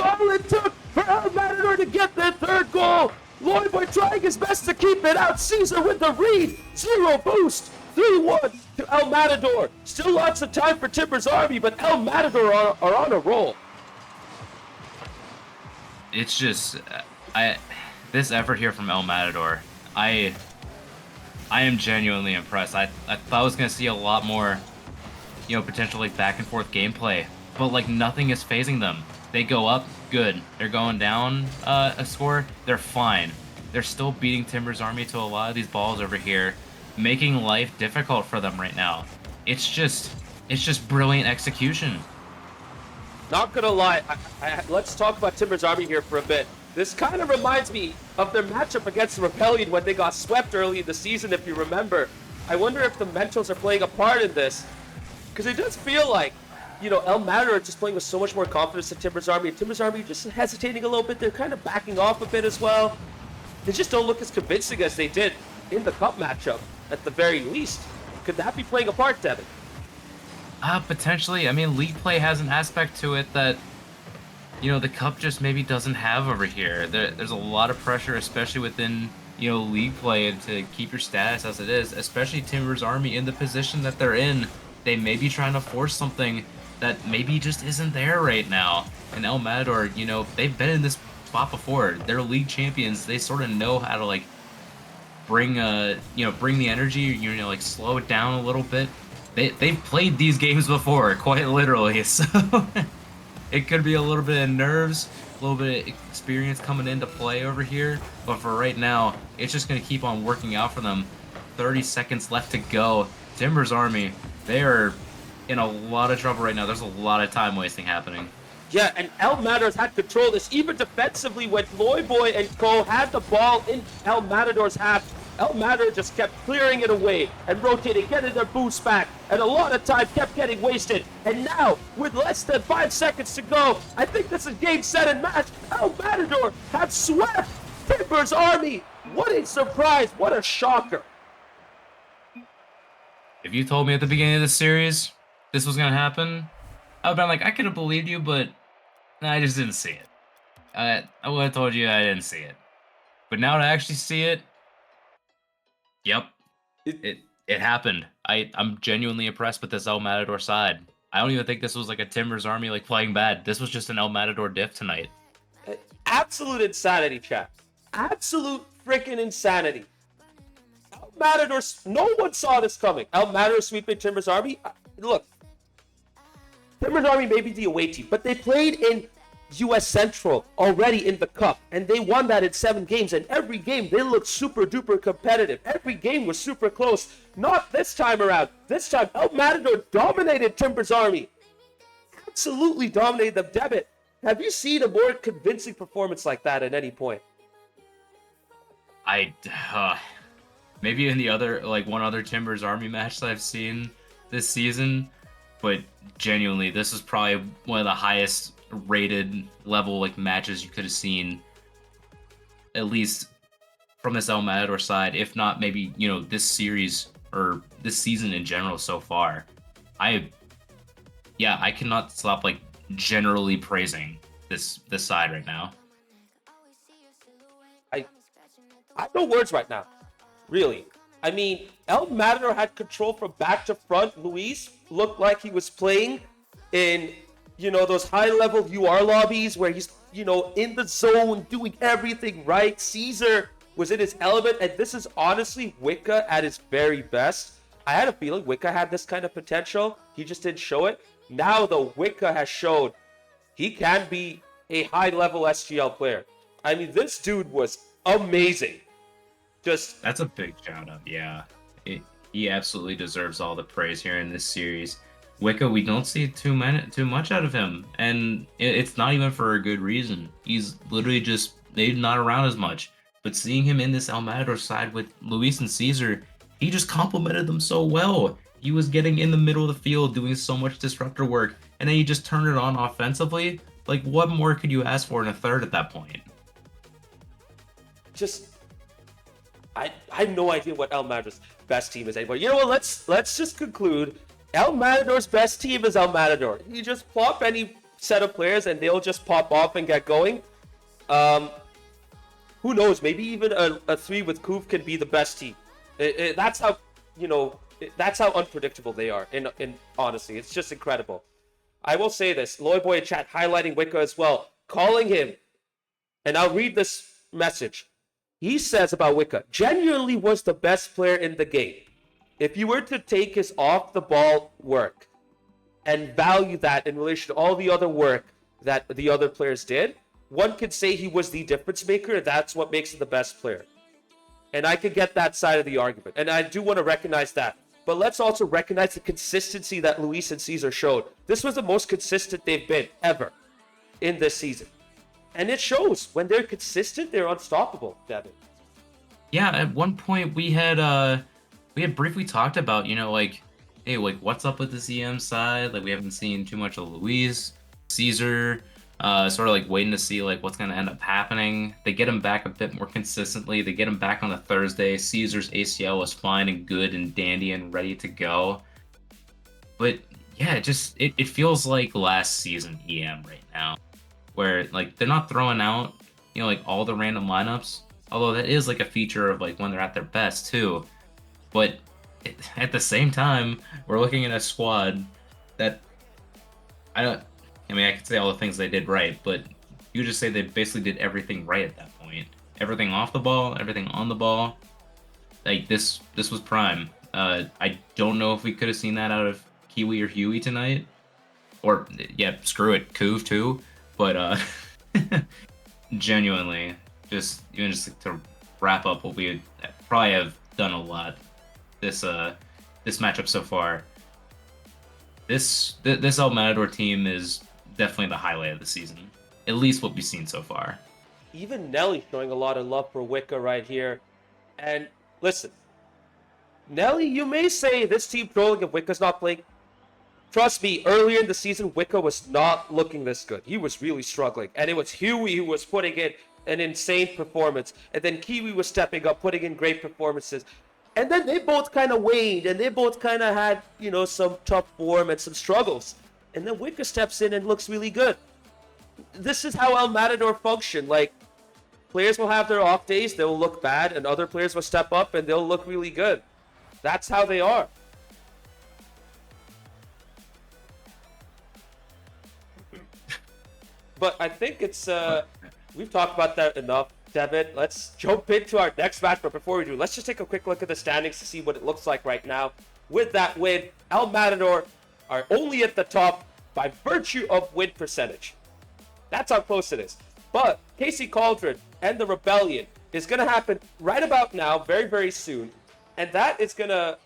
All it took for El Matador to get their third goal. Loyboy trying his best to keep it out. Caesar with the read. 0 boost. 3-1 to El Matador. Still lots of time for Timbers Army, but El Matador are on a roll. It's just, this effort here from El Matador, I am genuinely impressed. I thought I was going to see a lot more, you know, potential like back and forth gameplay, but like nothing is phasing them. They go up, good. They're going down a score, they're fine. They're still beating Timbers Army to a lot of these balls over here, making life difficult for them right now. It's just brilliant execution. Not gonna lie, let's talk about Timbers Army here for a bit. This kind of reminds me of their matchup against the Rebellion when they got swept early in the season, if you remember. I wonder if the mentals are playing a part in this, because it does feel like, you know, El Matador just playing with so much more confidence than Timbers Army, and Timbers Army just hesitating a little bit. They're kind of backing off a bit as well. They just don't look as convincing as they did in the Cup matchup, at the very least. Could that be playing a part, Devin? Potentially. I mean, league play has an aspect to it that, you know, the Cup just maybe doesn't have over here. There's a lot of pressure, especially within, you know, league play, to keep your status as it is, especially Timbers Army in the position that they're in. They may be trying to force something that maybe just isn't there right now. And El Matador, you know, they've been in this spot before. They're league champions. They sort of know how to, like, bring the energy, you know, like, slow it down a little bit. They've played these games before, quite literally, so it could be a little bit of nerves, a little bit of experience coming into play over here, but for right now, it's just going to keep on working out for them. 30 seconds left to go. Timbers Army, they are in a lot of trouble right now. There's a lot of time wasting happening. Yeah, and El Matador's had control of this, even defensively, when Loyboy and Co had the ball in El Matador's half. El Matador just kept clearing it away and rotating, getting their boost back, and a lot of time kept getting wasted. And now, with less than 5 seconds to go, I think this is game, set, and match. El Matador have swept Timbers Army. What a surprise, what a shocker. If you told me at the beginning of the series this was going to happen, I would have been like, I could have believed you, but I just didn't see it. I would have told you I didn't see it, but now to actually see it, yep, it happened. I'm genuinely impressed with this El Matador side. I don't even think this was like a Timbers Army like playing bad. This was just an El Matador diff tonight. Absolute insanity, chat. Absolute freaking insanity. El Matador, no one saw this coming. El Matador sweeping Timbers Army. Look, Timbers Army may be the away team, but they played in US Central already in the cup, and they won that in 7 games, and every game they looked super duper competitive. Every game was super close. Not this time around. This time, El Matador dominated Timbers Army. Absolutely dominated them. Debit. Have you seen a more convincing performance like that at any point? Maybe in the other, like one other Timbers Army match that I've seen this season, but genuinely, this is probably one of the highest rated level like matches you could have seen, at least from this El Matador side, if not maybe, you know, this series or this season in general so far. I cannot stop like generally praising this side right now. I have no words right now, really. I mean, El Matador had control from back to front. Luis looked like he was playing in, you know, those high-level UR lobbies where he's, you know, in the zone, doing everything right. Caesar was in his element, and this is honestly Wicca at his very best. I had a feeling Wicca had this kind of potential. He just didn't show it. Now the Wicca has showed he can be a high-level SGL player. I mean, this dude was amazing. That's a big shout out. Yeah, he absolutely deserves all the praise here in this series. Wicca, we don't see too much out of him, and it's not even for a good reason. He's literally just maybe not around as much. But seeing him in this El Matador side with Luis and Caesar, he just complimented them so well. He was getting in the middle of the field, doing so much disruptor work, and then he just turned it on offensively. Like, what more could you ask for in a third at that point? I have no idea what El Matador's best team is anymore. You know what? Let's just conclude. El Matador's best team is El Matador. You just plop any set of players and they'll just pop off and get going. Who knows? Maybe even a 3 with Koof can be the best team. That's how, you know, that's how unpredictable they are. In honestly, it's just incredible. I will say this. Loyboy in chat highlighting Wicca as well, calling him, and I'll read this message. He says about Wicca, genuinely was the best player in the game. If you were to take his off-the-ball work and value that in relation to all the other work that the other players did, one could say he was the difference maker. That's what makes him the best player. And I could get that side of the argument. And I do want to recognize that. But let's also recognize the consistency that Luis and Caesar showed. This was the most consistent they've been ever in this season. And it shows. When they're consistent, they're unstoppable, Devin. Yeah, at one point we had briefly talked about, you know, like, hey, like, what's up with the EM side? Like, we haven't seen too much of Luis, Caesar, sort of like waiting to see like what's gonna end up happening. They get him back a bit more consistently. They get him back on a Thursday. Caesar's ACL was fine and good and dandy and ready to go. But yeah, it feels like last season EM right now, where like they're not throwing out, you know, like all the random lineups. Although that is like a feature of like when they're at their best too. But at the same time, we're looking at a squad that I could say all the things they did right, but you just say they basically did everything right at that point. Everything off the ball, everything on the ball. Like this was prime. I don't know if we could have seen that out of Kiwi or Huey tonight. Or yeah, screw it, Kuv too. But genuinely, just to wrap up what we probably have done a lot this matchup so far. This El Matador team is definitely the highlight of the season, at least what we've seen so far. Even Nelly showing a lot of love for Wicca right here. And listen, Nelly, you may say this team trolling if Wicca's not playing. Trust me, earlier in the season, Wicca was not looking this good. He was really struggling. And it was Huey who was putting in an insane performance. And then Kiwi was stepping up, putting in great performances. And then they both kind of waned, and they both kind of had, you know, some tough form and some struggles. And then Wicca steps in and looks really good. this is how El Matador function. Like, players will have their off days, they'll look bad, and other players will step up and they'll look really good. That's how they are. But I think it's we've talked about that enough, Devin. Let's jump into our next match. But before we do, let's just take a quick look at the standings to see what it looks like right now. With that win, El Matador are only at the top by virtue of win percentage. That's how close it is. But KC Cauldron and the Rebellion is going to happen right about now, very, very soon. And that is going to,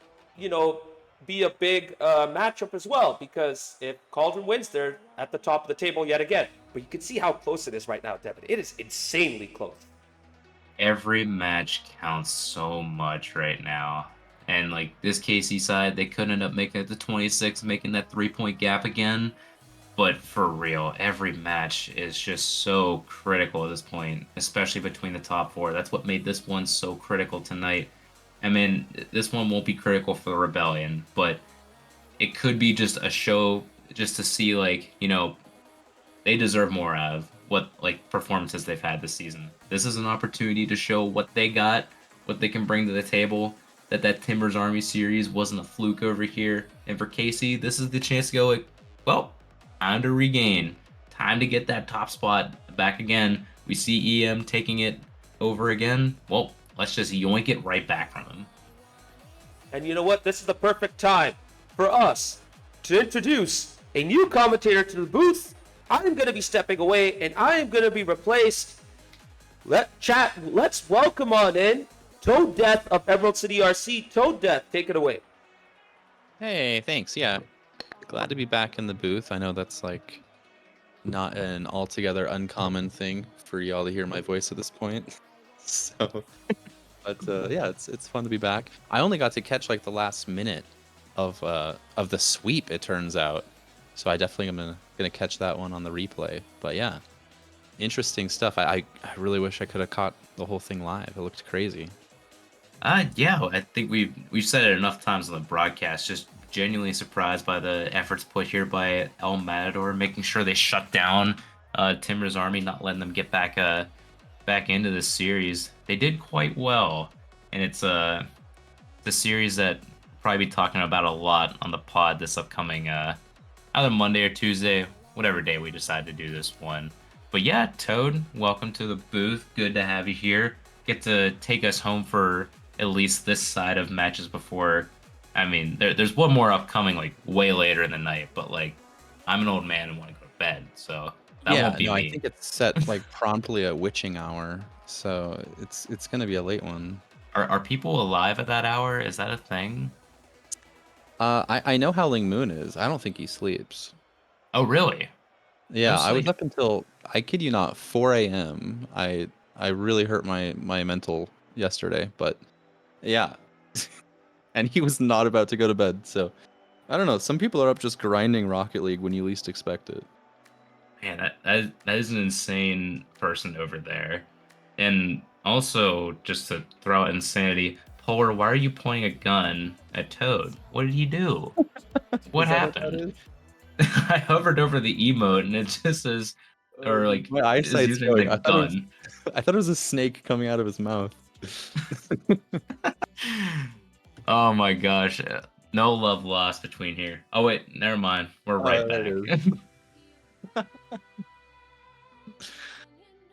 be a big matchup as well, because if Cauldron wins, they're at the top of the table yet again. But you can see how close it is right now, Devin. It is insanely close. Every match counts so much right now. And like this KC side, they could end up making it to 26, making that 3-point gap again. But for real, every match is just so critical at this point, especially between the top four. That's what made this one so critical tonight. I mean, this one won't be critical for the Rebellion, but it could be just a show just to see, like, they deserve more out of what, like, performances they've had this season. This is an opportunity to show what they got, what they can bring to the table, that Timbers Army series wasn't a fluke over here. And for Casey, this is the chance to go, like, well, time to regain. Time to get that top spot back again. We see EM taking it over again. Well, let's just yoink it right back from him. And you know what? This is the perfect time for us to introduce a new commentator to the booth. I'm going to be stepping away, and I am going to be replaced. Let's welcome on in Toad Death of Emerald City RC. Toad Death, take it away. Hey, thanks. Yeah, glad to be back in the booth. I know that's like not an altogether uncommon thing for y'all to hear my voice at this point. So, but yeah, it's fun to be back. I only got to catch like the last minute of the sweep, it turns out. So I definitely am gonna catch that one on the replay. But yeah, interesting stuff. I really wish I could have caught the whole thing live. It looked crazy. Yeah, I think we've said it enough times on the broadcast. Just genuinely surprised by the efforts put here by El Matador, making sure they shut down Timbers Army, not letting them get back into this series. They did quite well, and it's the series that we'll probably be talking about a lot on the pod this upcoming either Monday or Tuesday, whatever day we decide to do this one. But yeah, Toad, welcome to the booth. Good to have you here. Get to take us home for at least this side of matches before. I mean, there's one more upcoming, like, way later in the night, but, like, I'm an old man and want to go to bed, so that won't be me. I think it's set, like, promptly at witching hour, so it's going to be a late one. Are people alive at that hour? Is that a thing? I know how Ling Moon is. I don't think he sleeps. Oh, really? Yeah, No I was sleep. up until, I kid you not, 4 a.m. I really hurt my mental yesterday, but yeah. And he was not about to go to bed, so I don't know. Some people are up just grinding Rocket League when you least expect it. Man, that is an insane person over there. And also, just to throw out insanity, Polar, why are you pointing a gun at Toad? What did he do? What happened? I hovered over the emote and it just says, or like, my is eyesight's using going. the gun. I thought it was a snake coming out of his mouth. Oh my gosh. No love lost between here. Oh wait, never mind. We're right back.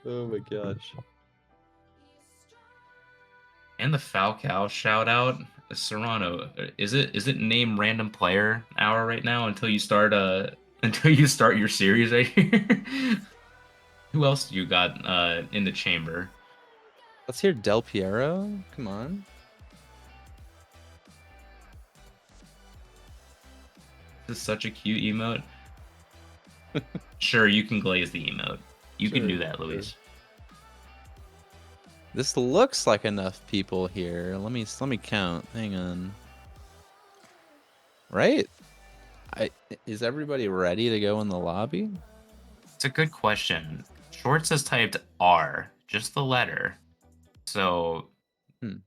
Oh my gosh. And the Falcao shout out. Serrano, is it name random player hour right now until you start your series right here? Who else do you got in the chamber? Let's hear Del Piero. Come on. This is such a cute emote. Sure, you can glaze the emote. You can do that, Luis. This looks like enough people here. Let me count. Hang on. Right? Is everybody ready to go in the lobby? It's a good question. Shorts has typed R, just the letter. So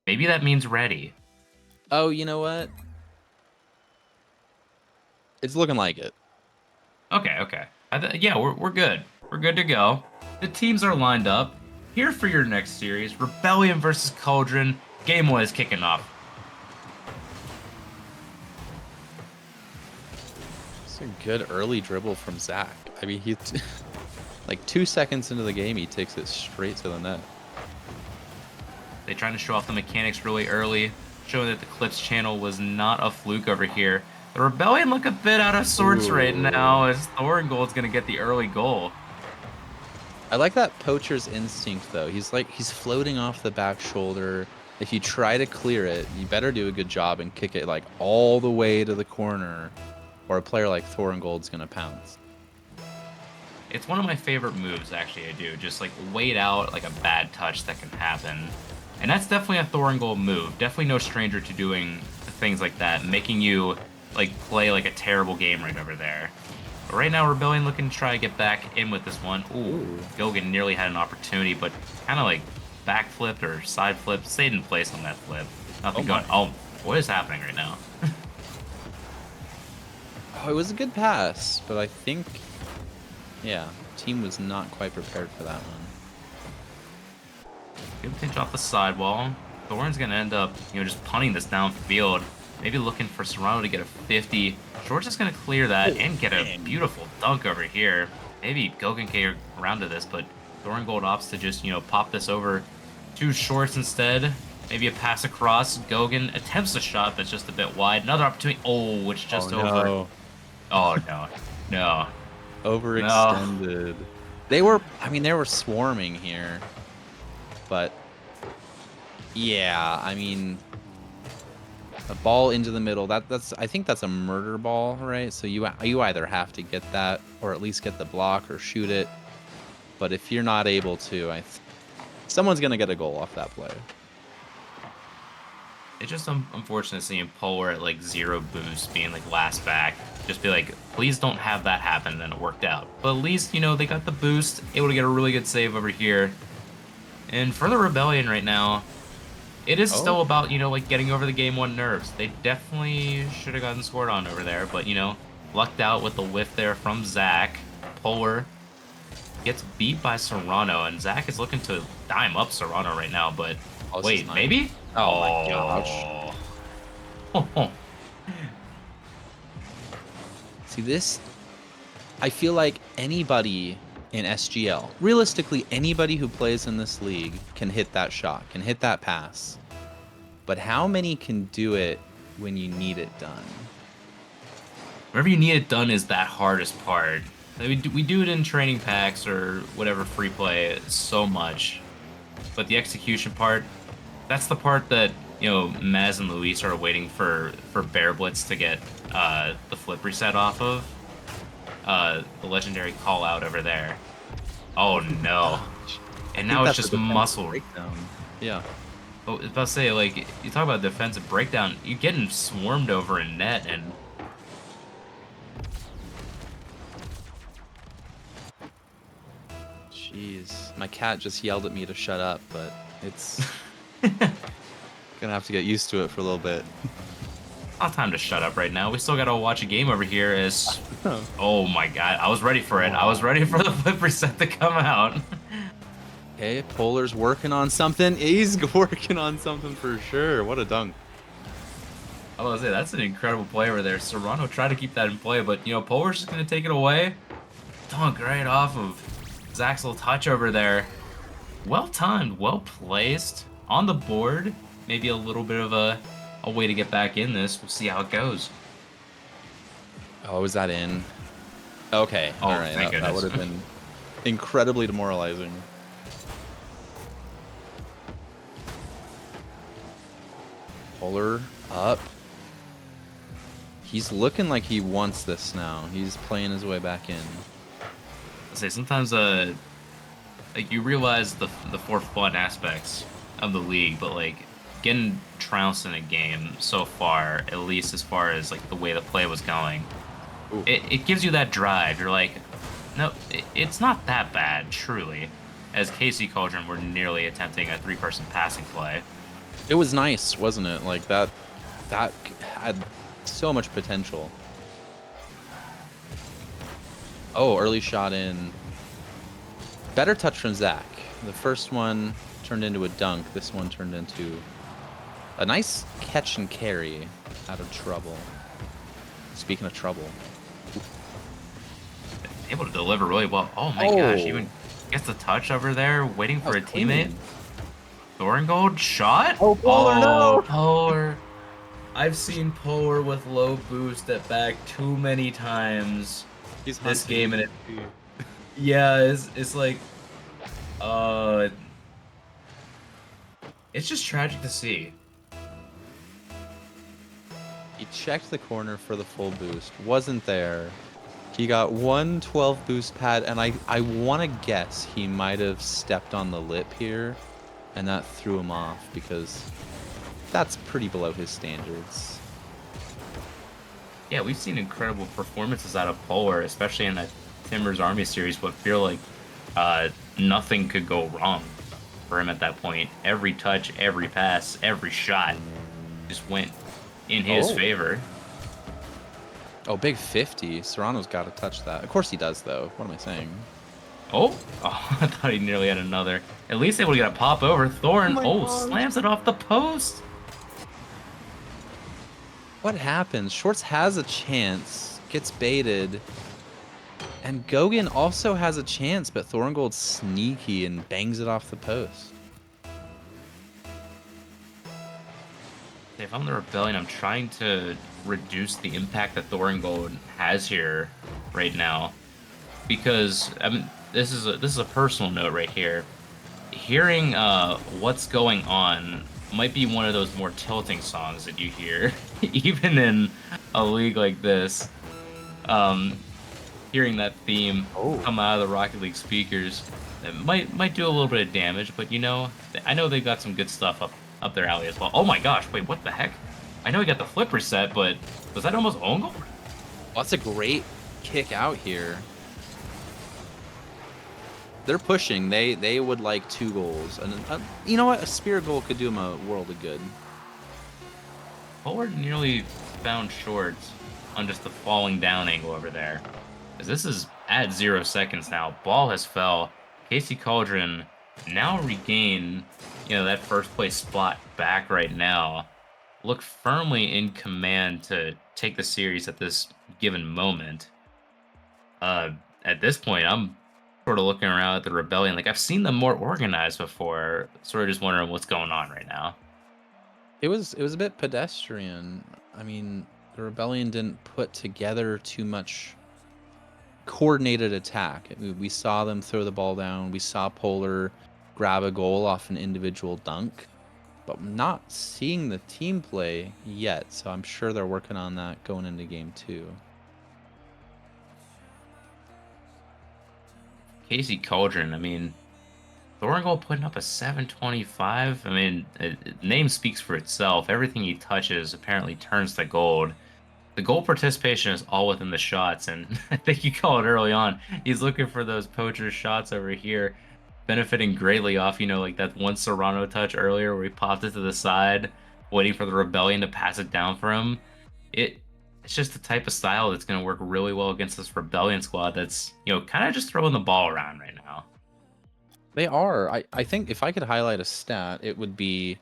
maybe that means ready. Oh, you know what? It's looking like it. Okay. Yeah, we're good. We're good to go. The teams are lined up. Here for your next series, Rebellion versus Cauldron. Game 1 is kicking off. It's a good early dribble from Zach. I mean, he like 2 seconds into the game, he takes it straight to the net. They're trying to show off the mechanics really early, showing that the Clips channel was not a fluke over here. The Rebellion look a bit out of sorts right now as Thoringold's going to get the early goal. I like that poacher's instinct, though. He's floating off the back shoulder. If you try to clear it, you better do a good job and kick it like all the way to the corner, or a player like Thoringold's going to pounce. It's one of my favorite moves, actually, I do. Just like wait out like a bad touch that can happen. And that's definitely a Thoringold move. Definitely no stranger to doing things like that, making you like play like a terrible game right over there. But right now, Rebellion looking to try to get back in with this one. Ooh, Gogan nearly had an opportunity, but kind of like backflipped or side flipped, stayed in place on that flip. Nothing going. Oh, what is happening right now? Oh, it was a good pass, but I think, yeah, team was not quite prepared for that one. Good pinch off the sidewall. Thorn's gonna end up, just punting this downfield. Maybe looking for Serrano to get a 50. Short's just gonna clear that and get a beautiful dunk over here. Maybe Gogan can get around to this, but Thoringold opts to just, pop this over to Shorts instead. Maybe a pass across. Gogan attempts a shot that's just a bit wide. Another opportunity. Oh, it's just over. No. Oh, no. No. Overextended. No. They were swarming here. But yeah, I mean, a ball into the middle, I think that's a murder ball, right? So you either have to get that or at least get the block or shoot it. But if you're not able to, someone's going to get a goal off that play. It's just unfortunate seeing Polar at like 0 boost, being like last back. Just be like, please don't have that happen, and then it worked out. But at least, they got the boost, able to get a really good save over here. And for the Rebellion right now, it is still about, like getting over the game 1 nerves. They definitely should have gotten scored on over there, but, lucked out with the whiff there from Zach. Polar gets beat by Serrano, and Zach is looking to dime up Serrano right now, but wait, maybe? Oh my gosh. See this? I feel like anybody in SGL, realistically, anybody who plays in this league can hit that shot, can hit that pass. But how many can do it when you need it done? Whenever you need it done is that hardest part. We do it in training packs or whatever free play so much. But the execution part, that's the part that, Maz and Luis are waiting for Bear Blitz to get the flip reset off of. The legendary call out over there. Oh no. And now it's just muscle. Breakdown. Yeah. I was about to say, like, you talk about defensive breakdown, you're getting swarmed over in net, and jeez. My cat just yelled at me to shut up, but it's gonna have to get used to it for a little bit. not time to shut up right now. We still gotta watch a game over here as... Oh my god, I was ready for it. I was ready for the flip reset to come out. Okay, Polar's working on something. He's working on something for sure. What a dunk. I was gonna say, that's an incredible play over there. Serrano tried to keep that in play, but, Polar's just gonna take it away. Dunk right off of Zach's little touch over there. Well timed, well placed. On the board. Maybe a little bit of a way to get back in this. We'll see how it goes. Oh, is that in? Okay. Oh, all right. That would have been incredibly demoralizing. Polar up. He's looking like he wants this now. He's playing his way back in. I say sometimes like you realize the for fun aspects of the league, but like getting trounced in a game so far, at least as far as like the way the play was going, it gives you that drive. You're like, no, it's not that bad, truly. As KC Cauldron were nearly attempting a 3-person passing play. It was nice, wasn't it? Like that had so much potential. Oh, early shot in. Better touch from Zach. The first one turned into a dunk. This one turned into a nice catch and carry out of trouble. Speaking of trouble. Able to deliver really well. Oh my gosh, even gets the touch over there, waiting for a teammate. Thoringold shot? Oh, Polar, no! Polar. I've seen Polar with low boost at back too many times He's this game, and yeah, it's like, it's just tragic to see. He checked the corner for the full boost. Wasn't there. He got 112 boost pad, and I want to guess he might have stepped on the lip here, and that threw him off, because that's pretty below his standards. Yeah, we've seen incredible performances out of Polar, especially in that Timbers Army series, but feel like nothing could go wrong for him at that point. Every touch, every pass, every shot just went in his favor. Oh, big 50. Serrano's got to touch that. Of course he does, though. What am I saying? Oh, I thought he nearly had another. At least able to get a pop over. Thorn, slams it off the post. What happens? Shorts has a chance, gets baited, and Gogan also has a chance, but Thoringold's sneaky and bangs it off the post. If I'm the Rebellion, I'm trying to reduce the impact that Thoringold has here right now, because I mean, this is a personal note right here. Hearing what's going on might be one of those more tilting songs that you hear, even in a league like this. Hearing that theme come out of the Rocket League speakers, it might do a little bit of damage, but you know, I know they've got some good stuff up their alley as well. Oh my gosh, wait, what the heck? I know he got the flip reset, but was that almost own goal? Well, that's a great kick out here. They're pushing. They would like 2 goals. And you know what? A spear goal could do them a world of good. Forward nearly found shorts on just the falling down angle over there. Because this is at 0 seconds now. Ball has fell. Casey Cauldron now regain, you know, that first place spot back right now. Look firmly in command to take the series at this given moment. At this point, I'm sort of looking around at the Rebellion. Like, I've seen them more organized before. Sort of just wondering what's going on right now. It was a bit pedestrian. I mean, the Rebellion didn't put together too much coordinated attack. We saw them throw the ball down. We saw Polar grab a goal off an individual dunk, but I'm not seeing the team play yet, so I'm sure they're working on that going into game 2. Casey Cauldron, I mean, Thoringold putting up a 725. I mean, name speaks for itself. Everything he touches apparently turns to gold. The goal participation is all within the shots, and I think you called it early on. He's looking for those poacher shots over here, benefiting greatly off, you know, like that one Serrano touch earlier where he popped it to the side, waiting for the Rebellion to pass it down for him. It's just the type of style that's going to work really well against this Rebellion squad that's, you know, kind of just throwing the ball around right now. They are. I think if I could highlight a stat, it would be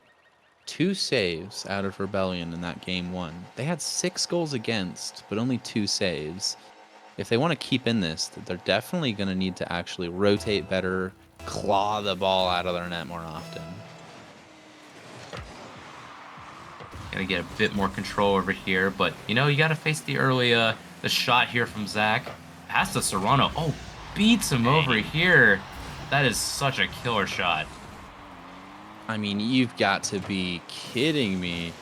2 saves out of Rebellion in that game 1. They had 6 goals against, but only 2 saves. If they want to keep in this, they're definitely going to need to actually rotate better, claw the ball out of their net more often. Gotta get a bit more control over here, but you know, you gotta face the early the shot here from Zach. Pass to Serrano. Oh, beats him over here. That is such a killer shot. I mean, you've got to be kidding me.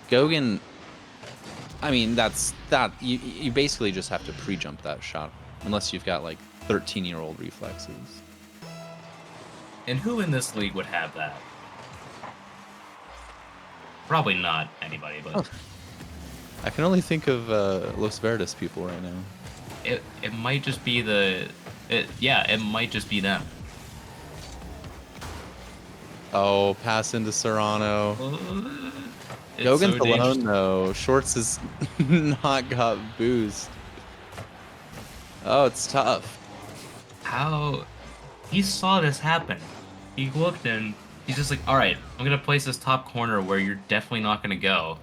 Gogan, I mean, you basically just have to pre-jump that shot, unless you've got like 13-year-old reflexes. And who in this league would have that? Probably not anybody, but I can only think of Los Verdes people right now. It might just be it might just be them. Oh, pass into Serrano. It's Gogan's so alone dangerous. though. Shorts has not got boost. Oh, it's tough. How he saw this happen. He looked and he's just like, all right, I'm gonna place this top corner where you're definitely not gonna go.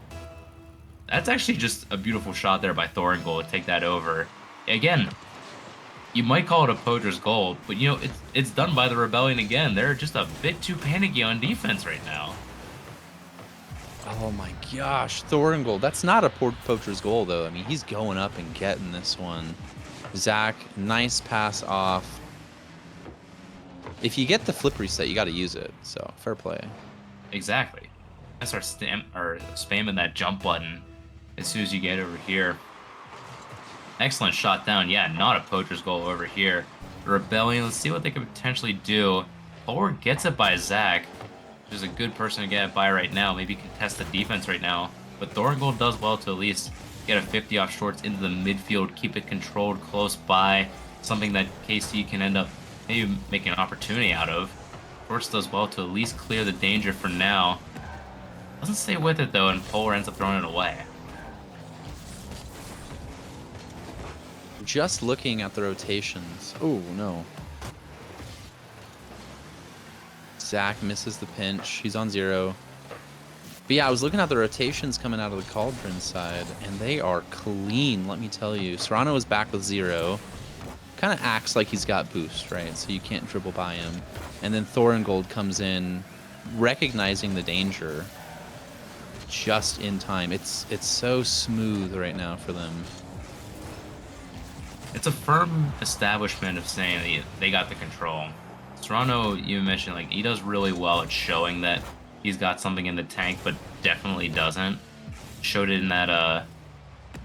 That's actually just a beautiful shot there by Thorngold to take that over. Again, you might call it a poacher's goal, but you know, it's done by the Rebellion again. They're just a bit too panicky on defense right now. Oh my gosh, Thorngold. That's not a poacher's goal, though. I mean, he's going up and getting this one. Zach, nice pass off. If you get the flip reset, you got to use it. So, fair play. Exactly. I start spamming that jump button as soon as you get over here. Excellent shot down. Yeah, not a poacher's goal over here. The Rebellion, let's see what they could potentially do. Forward gets it by Zach, which is a good person to get it by right now. Maybe contest the defense right now. But Thorngold does well to at least get a 50 off shorts into the midfield, keep it controlled close by. Something that KC can end up maybe making an opportunity out of. Shorts does well to at least clear the danger for now. Doesn't stay with it though, and Polar ends up throwing it away. Just looking at the rotations. Oh, no. Zach misses the pinch. He's on 0. But yeah, I was looking at the rotations coming out of the Cauldron side, and they are clean, let me tell you. Serrano is back with 0. Kind of acts like he's got boost, right? So you can't dribble by him. And then Thorngold comes in, recognizing the danger just in time. It's so smooth right now for them. It's a firm establishment of saying they got the control. Serrano, you mentioned, like, he does really well at showing that he's got something in the tank, but definitely doesn't. Showed it in that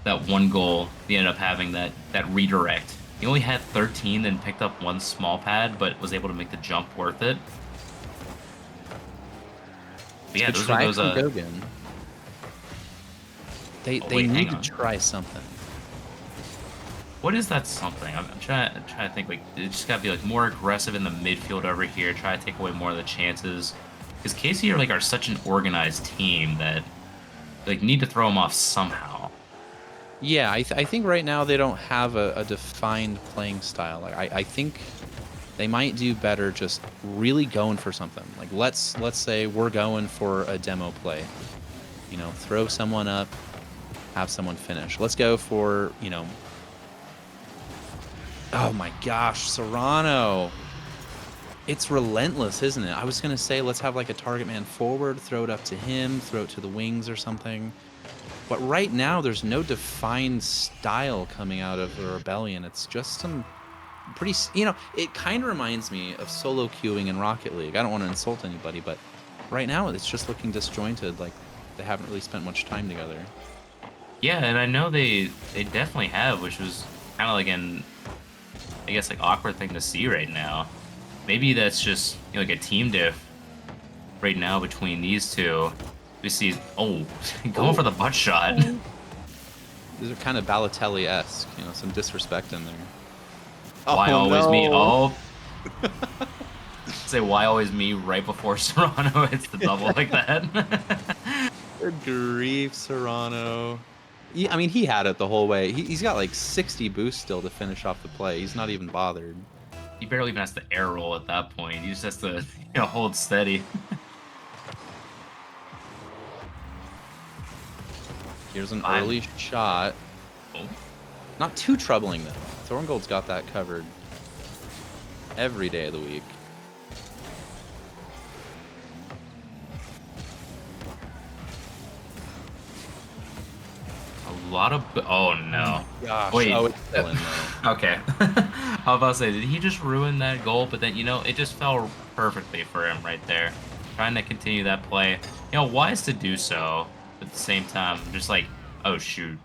that one goal. He ended up having that redirect. He only had 13, then picked up 1 small pad, but was able to make the jump worth it. But yeah, those are those. They need to try something. What is that something? I'm trying to think. Like, it just gotta be like more aggressive in the midfield over here. Try to take away more of the chances. Because KC are such an organized team that need to throw them off somehow. Yeah, I think right now they don't have a defined playing style. Like I think they might do better just really going for something. Like let's say we're going for a demo play. You know, throw someone up, have someone finish. Let's go for, you know. Oh my gosh, Serrano. It's relentless, isn't it? I was going to say let's have like a target man forward, throw it up to him, throw it to the wings or something. But right now there's no defined style coming out of the Rebellion. It's just some pretty, you know, it kind of reminds me of solo queuing in Rocket League. I don't want to insult anybody, but right now it's just looking disjointed, like they haven't really spent much time together. Yeah, and I know they definitely have, which was kind of like I guess awkward thing to see right now. Maybe that's just, you know, like a team diff right now between these two. We see, going for the butt shot. These are kind of Balotelli-esque, you know, some disrespect in there. Why always me? No. Oh. Say why always me right before Serrano hits the double like that. Good grief, Serrano. I mean, he had it the whole way. He's got like 60 boost still to finish off the play. He's not even bothered. He barely even has to air roll at that point. He just has to, you know, hold steady. Here's an early shot. Oh. Not too troubling, though. Thorngold's got that covered every day of the week. A lot of... Oh, no. Gosh. Wait. Oh, it's still in there. Okay. I was about to say, did he just ruin that goal? But then, you know, it just fell perfectly for him right there. Trying to continue that play. You know, wise to do so. At the same time, just like, oh, shoot.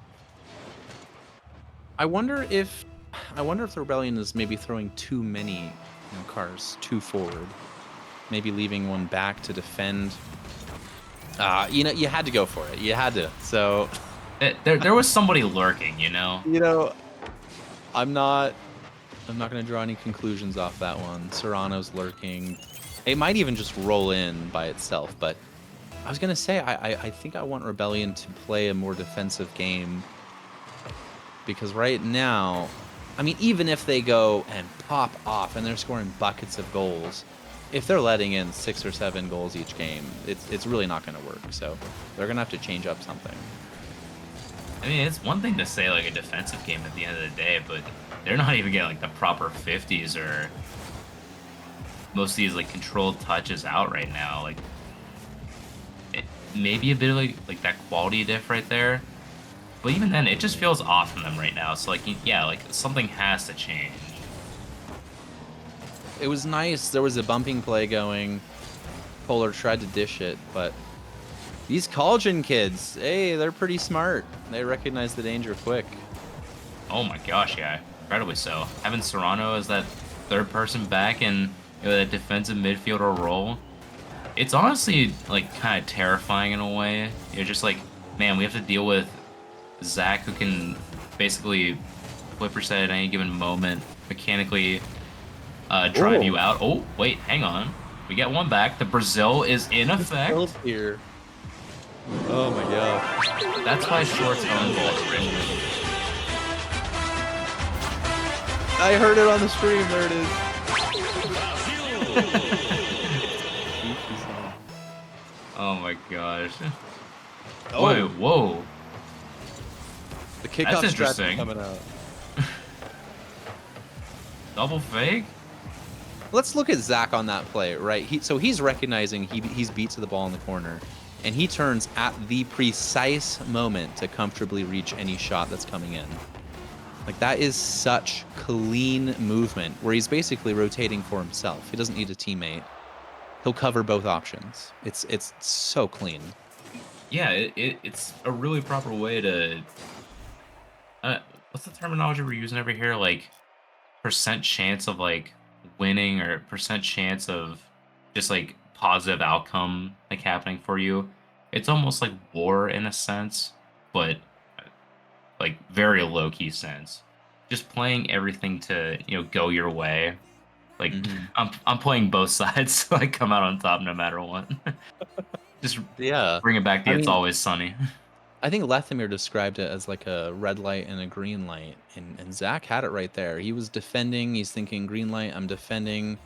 I wonder if the Rebellion is maybe throwing too many cars too forward. Maybe leaving one back to defend. You know, you had to go for it. You had to. So... There was somebody lurking, you know? You know, I'm not going to draw any conclusions off that one. Serrano's lurking. It might even just roll in by itself, but I was going to say, I think I want Rebellion to play a more defensive game, because right now, I mean, even if they go and pop off and they're scoring buckets of goals, if they're letting in 6 or 7 goals each game, it's really not going to work. So they're going to have to change up something. I mean, it's one thing to say like a defensive game at the end of the day, but they're not even getting like the proper 50s or most of these like controlled touches out right now. Like, maybe a bit of like that quality diff right there, but even then, it just feels off from them right now. So like, yeah, like something has to change. It was nice. There was a bumping play going. Polar tried to dish it, but these Cauldron kids, hey, they're pretty smart. They recognize the danger quick. Oh my gosh, yeah, incredibly so. Having Serrano as that third person back and that defensive midfielder role, it's honestly like kind of terrifying in a way. You're just like, man, we have to deal with Zach, who can basically flip reset at any given moment, mechanically drive you out. Oh, wait, hang on. We get one back. The Brazil is in effect. Here. Oh my god. That's why Short's own goal originally. I heard it on the stream. There it is. Oh my gosh. Oh. Wait, whoa. The kickoff That's strat interesting. coming out. Double fake? Let's look at Zach on that play, right? So he's recognizing he's beat to the ball in the corner, and he turns at the precise moment to comfortably reach any shot that's coming in. Like, that is such clean movement, where he's basically rotating for himself. He doesn't need a teammate. He'll cover both options. It's so clean. Yeah, it's a really proper way to... what's the terminology we're using over here? Like, percent chance of, like, winning, or percent chance of just, like, positive outcome, like, happening for you. It's almost like war in a sense, but, like, very low-key sense. Just playing everything to, go your way. Like, I'm playing both sides, so I come out on top no matter what. Just Yeah. bring it back to I It's mean, Always Sunny. I think Lethamir described it as like a red light and a green light, and Zach had it right there. He was defending. He's thinking green light, I'm defending.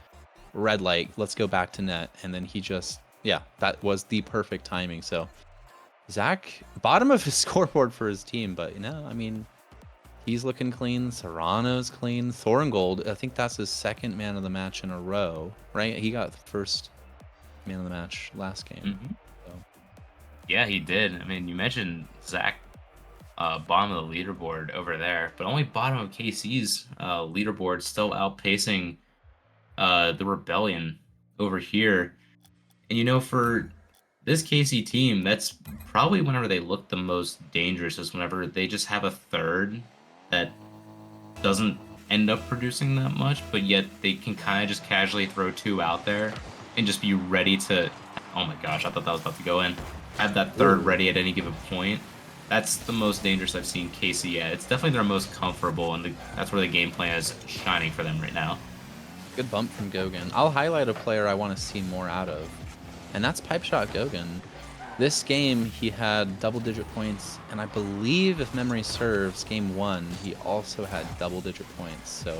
Red light, let's go back to net. And then he just, yeah, that was the perfect timing. So Zach, bottom of his scoreboard for his team, but I mean, he's looking clean. Serrano's clean. Thorengold, I think that's his second man of the match in a row, right? He got the first man of the match last game. So. Yeah, he did. I mean, you mentioned Zach, bottom of the leaderboard over there, but only bottom of KC's leaderboard, still outpacing the Rebellion over here. And for this KC team, that's probably whenever they look the most dangerous, is whenever they just have a third that doesn't end up producing that much, but yet they can kind of just casually throw 2 out there and just be ready to... Oh my gosh, I thought that was about to go in. Have that third ready at any given point. That's the most dangerous I've seen KC yet. It's definitely their most comfortable, and that's where the game plan is shining for them right now. Good bump from Gogan. I'll highlight a player I want to see more out of, and that's Pipe Shot Gogan. This game, he had double-digit points, and I believe, if memory serves, game 1, he also had double-digit points. So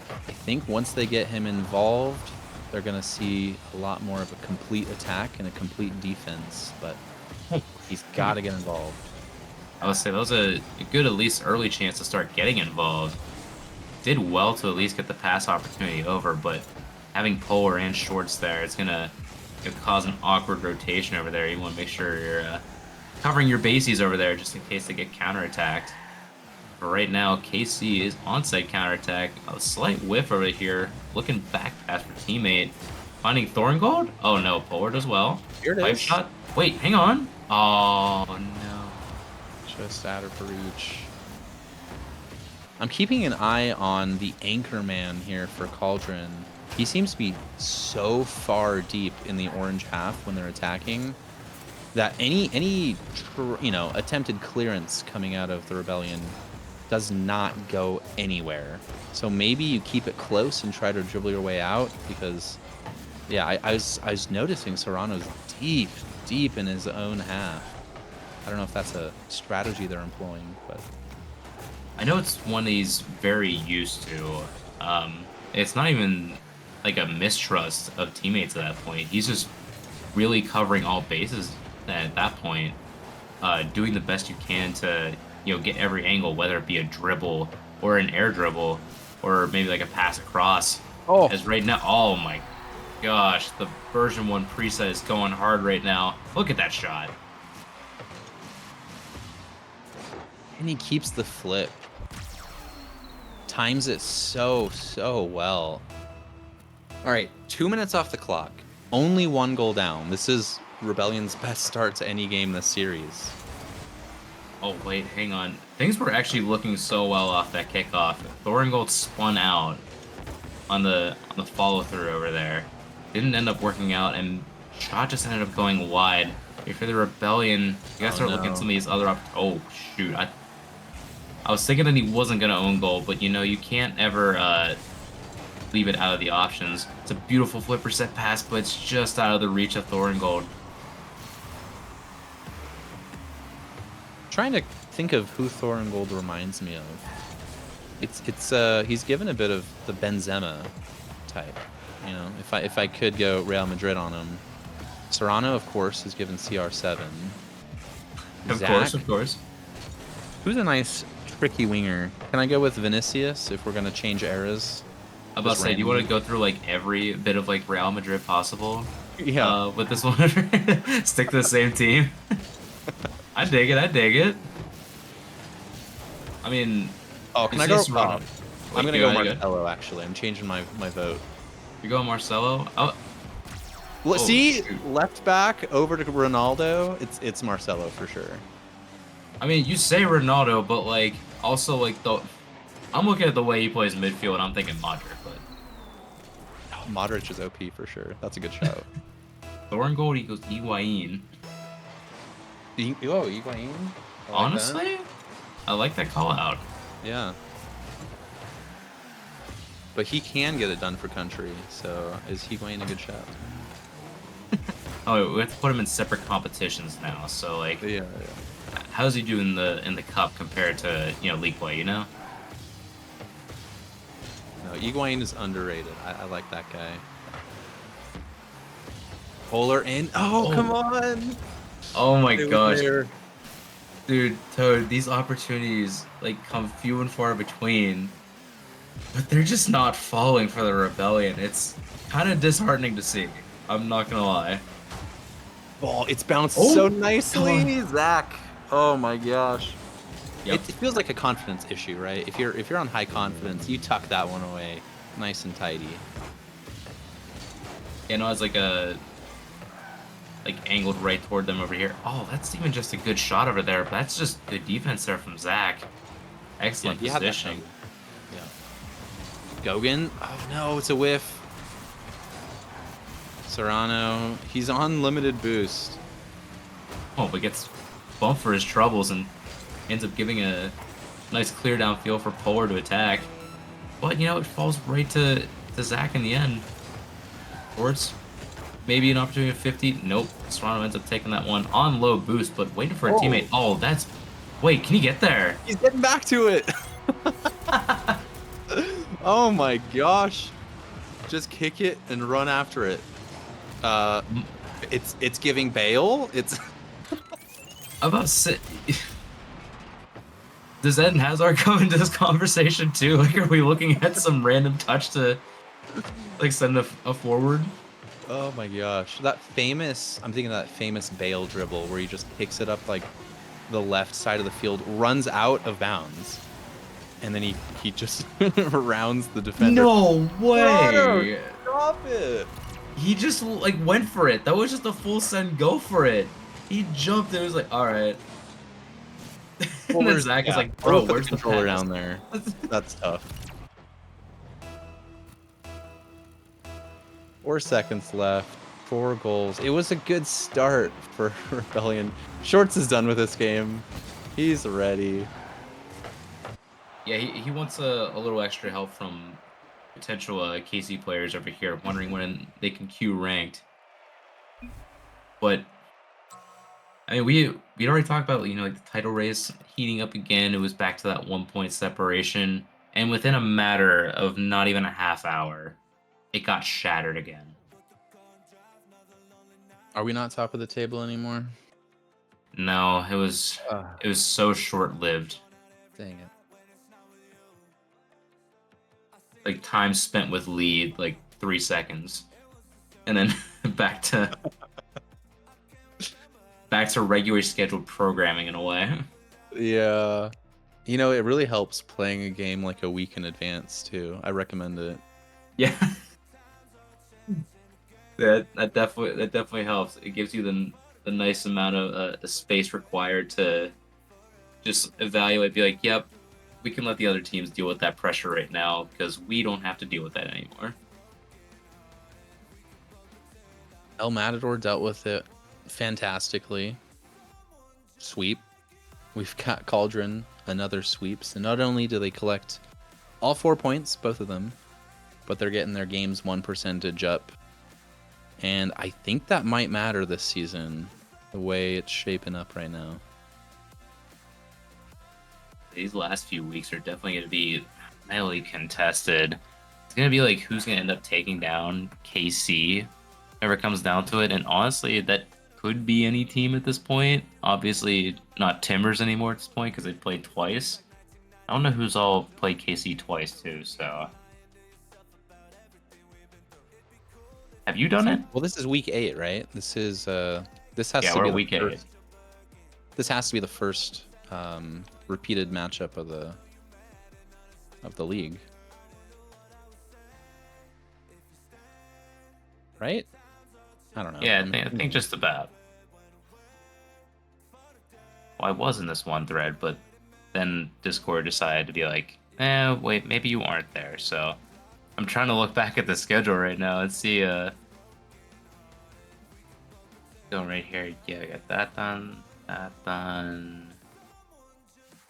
I think once they get him involved, they're going to see a lot more of a complete attack and a complete defense, but he's got to get involved. I would say that was a good, at least early chance to start getting involved. Did well to at least get the pass opportunity over, but having Polar and Shorts there, it's going to cause an awkward rotation over there. You want to make sure you're covering your bases over there just in case they get counterattacked. But right now, KC is onside counterattack. A slight whiff over here. Looking back pass for teammate. Finding Thorengold? Oh no, Polar does well. Here it Pipe is. shot. Wait, hang on. Oh no. Just out of Baruch. I'm keeping an eye on the anchor man here for Cauldron. He seems to be so far deep in the orange half when they're attacking that any attempted clearance coming out of the Rebellion does not go anywhere. So maybe you keep it close and try to dribble your way out, because yeah, I was noticing Serrano's deep in his own half. I don't know if that's a strategy they're employing, but I know it's one he's very used to. It's not even like a mistrust of teammates at that point. He's just really covering all bases at that point, doing the best you can to get every angle, whether it be a dribble or an air dribble or maybe like a pass across. Oh, As right now, oh my gosh, the version 1 preset is going hard right now. Look at that shot. and he keeps the flip. Times it so well. All right, 2 minutes off the clock. Only 1 goal down. This is Rebellion's best start to any game this series. Oh wait, hang on. Things were actually looking so well off that kickoff. Thoringold spun out on the follow through over there. Didn't end up working out, and shot just ended up going wide. If you're the Rebellion, you gotta start looking at some of these other oh shoot. I was thinking that he wasn't gonna own goal, but you can't ever leave it out of the options. It's a beautiful flipper set pass, but it's just out of the reach of Thoringold. Trying to think of who Thoringold reminds me of. He's given a bit of the Benzema type. If I could go Real Madrid on him. Serrano, of course, is given CR7. Of course. Who's a nice tricky winger? Can I go with Vinicius if we're gonna change eras? I was about to say, do you want to go through like every bit of like Real Madrid possible? Yeah. With this one, stick to the same team. I dig it. I mean, Oh, can I is go? this run- I'm gonna you go wanna Marcelo. Actually, I'm changing my vote. You going Marcelo? Oh, Well, Oh, see, shoot. left back over to Ronaldo. It's Marcelo for sure. I mean, you say Ronaldo, but like also like I'm looking at the way he plays midfield, and I'm thinking Modric, but Modric is OP for sure. That's a good shout. Thoringold equals Higuain. Oh, Higuain. Honestly, I like that call out. Yeah. But he can get it done for country, so is Higuain a good shout? Oh, we have to put him in separate competitions now. So like, Yeah. how's he do in the cup compared to league play? No, Higuain is underrated. I like that guy. Polar in. Oh, Oh. come on! Oh my It was gosh, there. dude, Toad, these opportunities like come few and far between, but they're just not falling for the Rebellion. It's kind of disheartening to see. I'm not gonna lie. Ball. It's bounced Oh, so nicely, Zach. Oh my gosh. Yep. It feels like a confidence issue, right? If you're on high confidence, you tuck that one away, nice and tidy. It's like angled right toward them over here. Oh, that's even just a good shot over there. But that's just good defense there from Zach. Excellent Yeah, he had that positioning. Yeah. Gauguin. Oh no, it's a whiff. Serrano. He's on limited boost. Oh, but gets bumped for his troubles and ends up giving a nice clear downfield for Polar to attack. But it falls right to Zach in the end. Towards maybe an opportunity of 50. Nope. Serrano ends up taking that one on low boost, but waiting for a teammate. Oh, that's. Wait, can he get there? He's getting back to it. Oh my gosh. Just kick it and run after it. It's giving Bale. It's I'm about to say. Does Eden Hazard come into this conversation too? Like, are we looking at some random touch to, like, send a forward? oh my gosh. I'm thinking of that famous Bale dribble where he just kicks it up like the left side of the field, runs out of bounds, and then he just rounds the defender. No way! Stop it. He just like went for it. That was just a full send. Go for it. He jumped. It was like, all right. And then Zach is like, bro, Put where's the controller pass? down there? That's tough. 4 seconds left. 4 goals. It was a good start for Rebellion. Shorts is done with this game. He's ready. Yeah, he wants a little extra help from potential KC players over here, wondering when they can queue ranked. But I mean, we'd already talked about, like the title race heating up again. It was back to that 1 point separation, and within a matter of not even a half hour, it got shattered again. Are we not top of the table anymore? No, it was so short lived. Dang it. Like time spent with lead, like 3 seconds, and then back to regularly scheduled programming in a way. Yeah. You know, it really helps playing a game like a week in advance too. I recommend it. Yeah. That definitely helps. It gives you the nice amount of space required to just evaluate. Be like, yep, we can let the other teams deal with that pressure right now because we don't have to deal with that anymore. El Matador dealt with it fantastically. Sweep. We've got Cauldron, another sweep. So not only do they collect all 4 points, both of them, but they're getting their game's 1% up. And I think that might matter this season, the way it's shaping up right now. These last few weeks are definitely going to be highly contested. It's going to be like who's going to end up taking down KC, whenever it comes down to it. And honestly, that could be any team at this point. Obviously, not Timbers anymore at this point because they played twice. I don't know who's all played KC twice too. So, have you done it? Well, this is week 8, right? This is this has Yeah, to we're be at the week 8. first, this has to be the first repeated matchup of the league, right? I don't know. Yeah, I think just about. Well, I was in this one thread, but then Discord decided to be like, wait, maybe you aren't there. So I'm trying to look back at the schedule right now and see, going right here. Yeah, I got that done.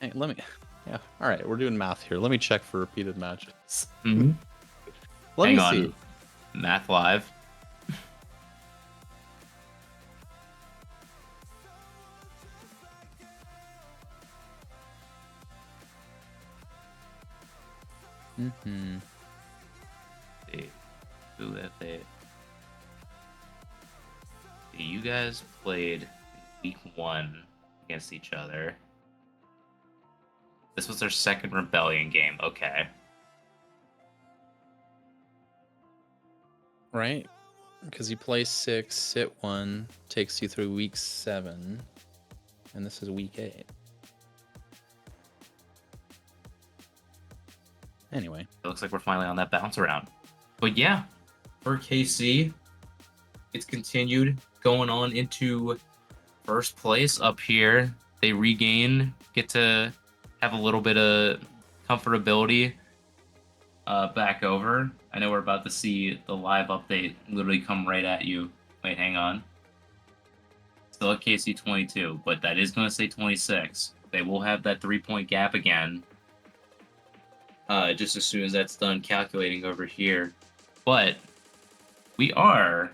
Hey, yeah. All right, we're doing math here. Let me check for repeated matches. Mm-hmm. Let Hang me on. see. Math live. Mm-hmm. Who have they? You guys played week 1 against each other. This was their second Rebellion game. Okay. Right? Because you play 6, sit 1, takes you through week 7, and this is week 8. Anyway. It looks like we're finally on that bounce around. But yeah, for KC, it's continued going on into first place up here. They get to have a little bit of comfortability back over. I know we're about to see the live update literally come right at you. Wait, hang on. Still at KC 22, but that is going to say 26. They will have that 3-point gap again. Just as soon as that's done calculating over here. But we are...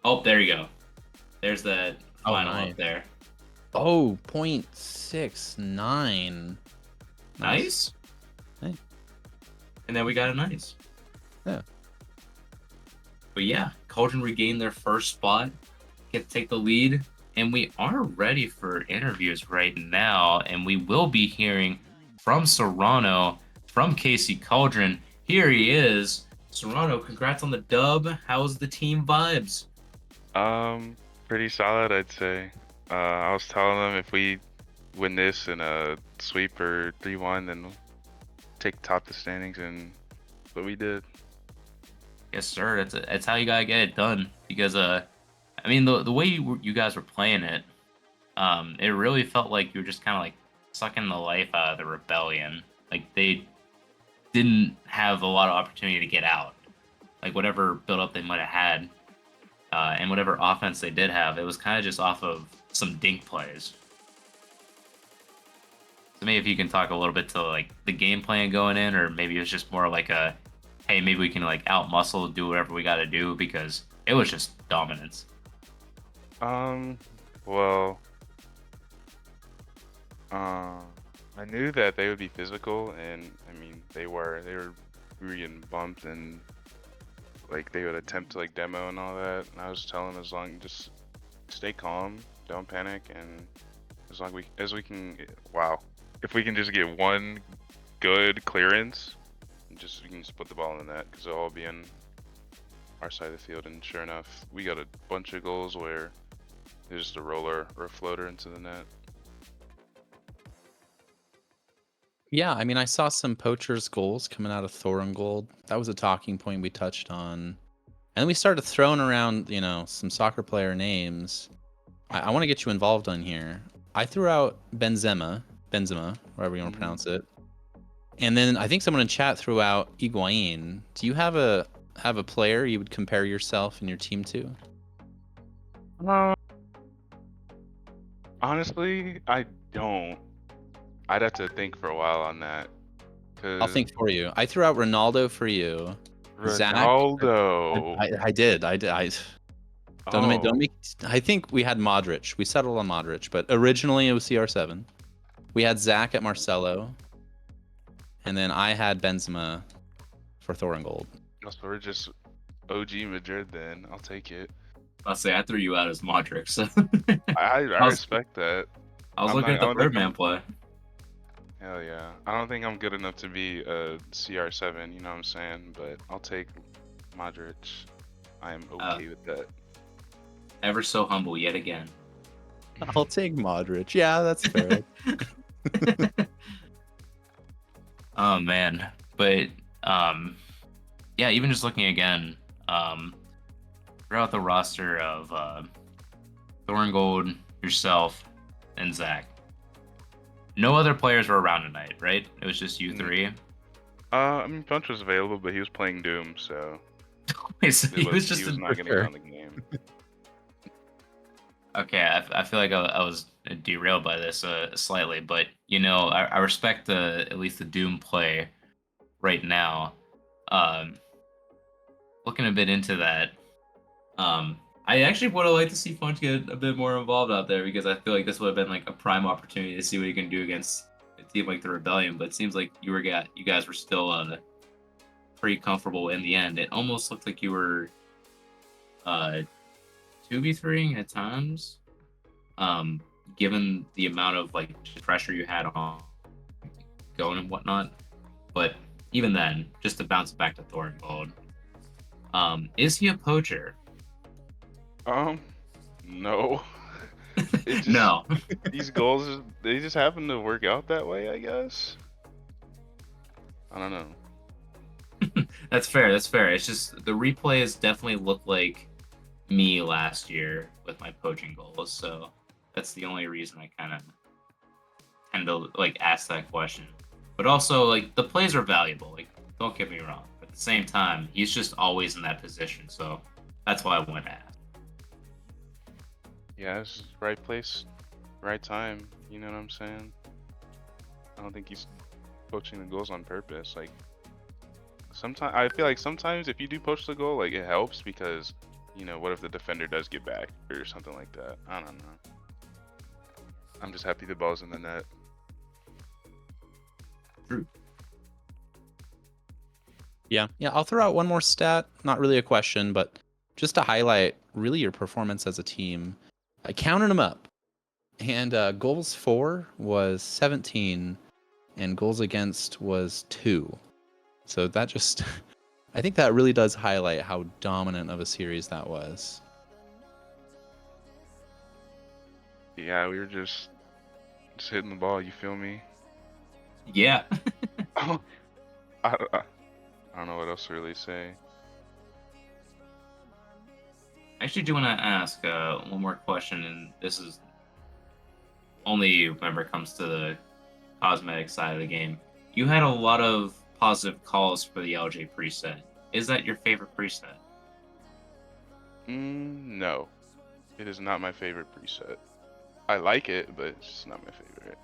Oh, there you go. There's that final nice. up there. Oh, 0.69. Nice. Hey. And then we got a nice. Yeah. But yeah, Cauldron regained their first spot, get to take the lead, and we are ready for interviews right now, and we will be hearing from Serrano, from Casey Cauldron. Here he is. Serrano, congrats on the dub. How's the team vibes? Pretty solid, I'd say. I was telling them if we win this in a sweep or 3-1, then we'll take top the standings, and what we did. Yes, sir. That's how you gotta get it done. Because I mean, the way you guys were playing it, it really felt like you were just kind of like sucking the life out of the Rebellion. Like they didn't have a lot of opportunity to get out. Like whatever build up they might have had, and whatever offense they did have, it was kind of just off of some dink plays. So maybe if you can talk a little bit to like the game plan going in, or maybe it was just more like a, hey, maybe we can like out muscle, do whatever we got to do, because it was just dominance. Well, I knew that they would be physical, and I mean they were getting bumped, and like they would attempt to like demo and all that. And I was telling them, as long just stay calm, don't panic, and as we can, wow, if we can just get one good clearance, and we can just put the ball in the net, because they'll all be in our side of the field. And sure enough, we got a bunch of goals where there's just a roller or a floater into the net. Yeah, I mean, I saw some poachers goals coming out of Thoringold. That was a talking point we touched on. And then we started throwing around, some soccer player names. I want to get you involved on here. I threw out Benzema, whatever you want to pronounce it. And then I think someone in chat threw out Higuain. Do you have a player you would compare yourself and your team to? Honestly, I don't. I'd have to think for a while on that. I'll think for you. I threw out Ronaldo for you. Ronaldo. I did. Don't Oh. make. I think we had Modric. We settled on Modric, but originally it was CR7. We had Zach at Marcelo, and then I had Benzema for Thoringold. So we're just OG Madrid then. I'll take it. I'll say I threw you out as Modric. So I was- respect that. I was I'm looking not- at I the don't think Birdman play. Hell yeah. I don't think I'm good enough to be a CR7, you know what I'm saying? But I'll take Modric. I am okay with that. Ever so humble yet again. I'll take Modric. Yeah, that's fair. Oh man, but yeah, even just looking again, throughout the roster of Thoringold, yourself, and Zach. No other players were around tonight, right? It was just you three. I mean, Punch was available, but he was playing Doom, so So he was just he was in. not going to get on the game. Okay, I feel like I was derailed by this slightly, but I respect at least the Doom play right now. Looking a bit into that, I actually would have liked to see Punch get a bit more involved out there, because I feel like this would have been like a prime opportunity to see what he can do against a team like the Rebellion. But it seems like you guys were still pretty comfortable in the end. It almost looked like you were 2v3ing at times, given the amount of like pressure you had on going and whatnot. But even then, just to bounce back to Thoringold, is he a poacher? No. No. These goals, they just happen to work out that way, I guess. I don't know. That's fair. It's just the replays definitely look like me last year with my poaching goals, so that's the only reason I kind of tend to like ask that question. But also, like, the plays are valuable. Like, don't get me wrong. But at the same time, he's just always in that position, so that's why I wanted to ask. Yeah, it's just right place, right time. You know what I'm saying? I don't think he's poaching the goals on purpose. Like, sometimes I feel like sometimes if you do poach the goal, like, it helps because, what if the defender does get back or something like that? I don't know. I'm just happy the ball's in the net. True. Yeah, I'll throw out one more stat. Not really a question, but just to highlight really your performance as a team. I counted them up, and goals for was 17, and goals against was 2. So that just, I think that really does highlight how dominant of a series that was. Yeah, we were just hitting the ball. You feel me? Yeah. I don't know what else to really say. I actually do want to ask one more question, and this is only whenever it comes to the cosmetic side of the game. You had a lot of positive calls for the LJ preset. Is that your favorite preset? No. It is not my favorite preset. I like it, but it's just not my favorite.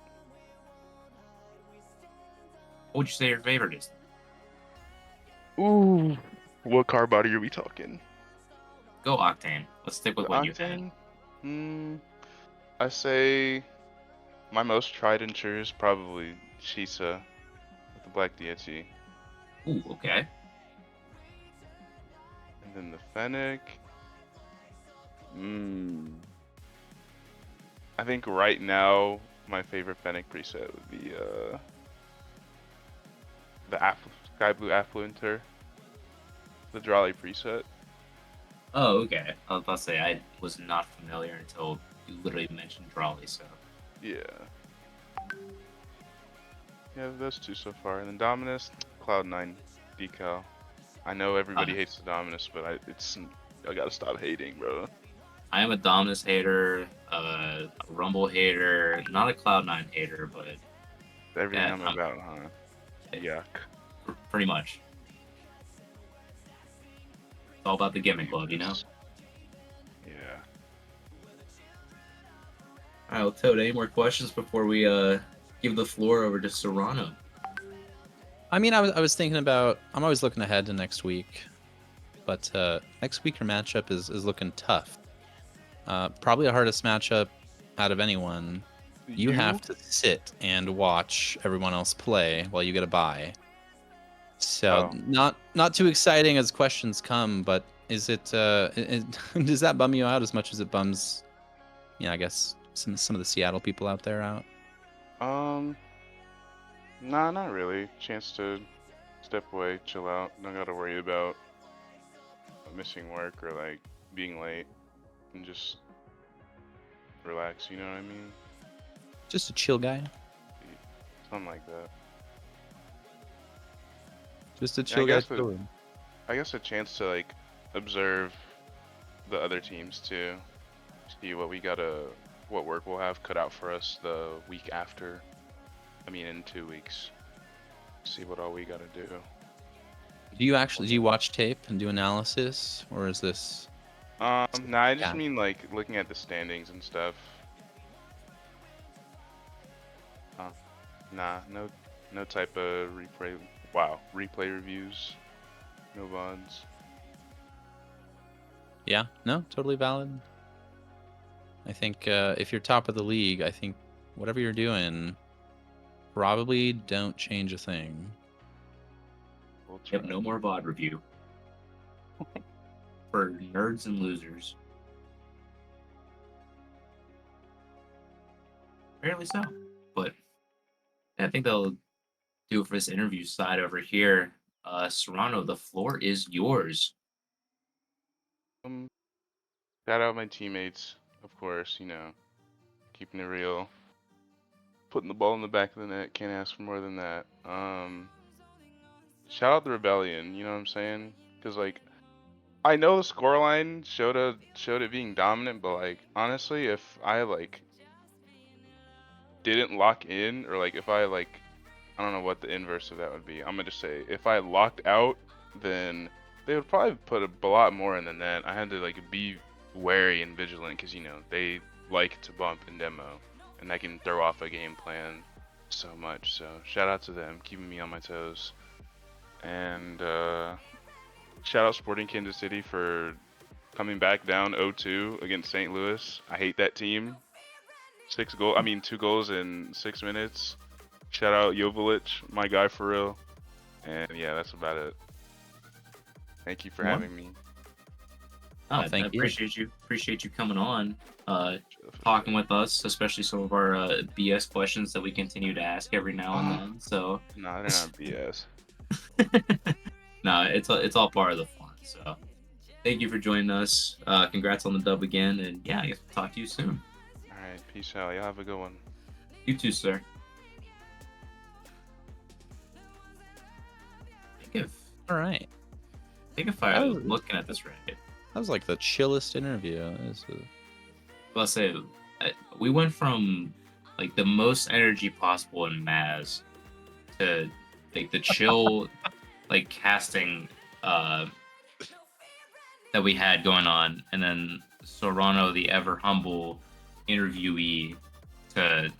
What would you say your favorite is? Ooh. What car body are we talking? Go Octane. Let's stick with what you had. I say my most tried and true is probably Shisa with the black deity. Ooh, okay. And then the Fennec. I think right now my favorite Fennec preset would be the Sky Blue Affluenter, the Drawley preset. Oh, okay. I was about to say I was not familiar until you literally mentioned Drawley, so. Yeah. Yeah, those two so far. And then Dominus, Cloud9 decal. I know everybody hates the Dominus, but I gotta stop hating, bro. I am a Dominus hater, a Rumble hater, not a Cloud9 hater, but Everything yeah, I'm about, huh? Yuck. pretty much. It's all about the gimmick club, you know? Yeah. All right, well, Toad, any more questions before we give the floor over to Serrano? I mean, I was thinking about. I'm always looking ahead to next week, but next week your matchup is looking tough. Probably the hardest matchup out of anyone. You have to sit and watch everyone else play while you get a bye. So not too exciting as questions come, but is it does that bum you out as much as it bums, I guess some of the Seattle people out there out? Nah, not really. Chance to step away, chill out. Don't gotta worry about missing work or like being late, and just relax. You know what I mean? Just a chill guy. Something like that. Just a Yeah, chill guy. Chilling. I guess a chance to like observe the other teams too, see what work we'll have cut out for us the week after. I mean, in 2 weeks. See what all we gotta do. Do you watch tape and do analysis, or is this? Nah, I just Yeah. mean like looking at the standings and stuff. Nah, no type of replay. Wow, replay reviews. No VODs. Yeah, no, totally valid. I think if you're top of the league, I think whatever you're doing, probably don't change a thing. We'll try. Yep, no more VOD review. For nerds and losers. Apparently so. But I think they'll do it for this interview side over here. Serrano, the floor is yours. Shout out my teammates, of course. Keeping it real. Putting the ball in the back of the net. Can't ask for more than that. Shout out the Rebellion. You know what I'm saying? Because like, I know the scoreline showed it being dominant, but like honestly, if I like didn't lock in, or like if I like, I don't know what the inverse of that would be. I'm gonna just say if I locked out, then they would probably put a lot more in than that. I had to like be wary and vigilant because they like to bump in demo, and that can throw off a game plan so much. So shout out to them, keeping me on my toes, and shout out Sporting Kansas City for coming back down 0-2 against St. Louis. I hate that team. 2 goals in 6 minutes. Shout out Jovic, my guy for real. And yeah, that's about it. Thank you for having me. I thank you. Appreciate you coming on, talking with us, especially some of our BS questions that we continue to ask every now and then. So No, they're not BS. no, it's all part of the fun. So thank you for joining us. Congrats on the dub again, and yeah, I guess we'll talk to you soon. All right, peace out. Y'all have a good one. You too, sir. All right. I think if I was looking at this right, That was like the chillest interview. I'll say we went from like the most energy possible in Maz to like the chill like casting that we had going on, and then Serrano, the ever humble interviewee, to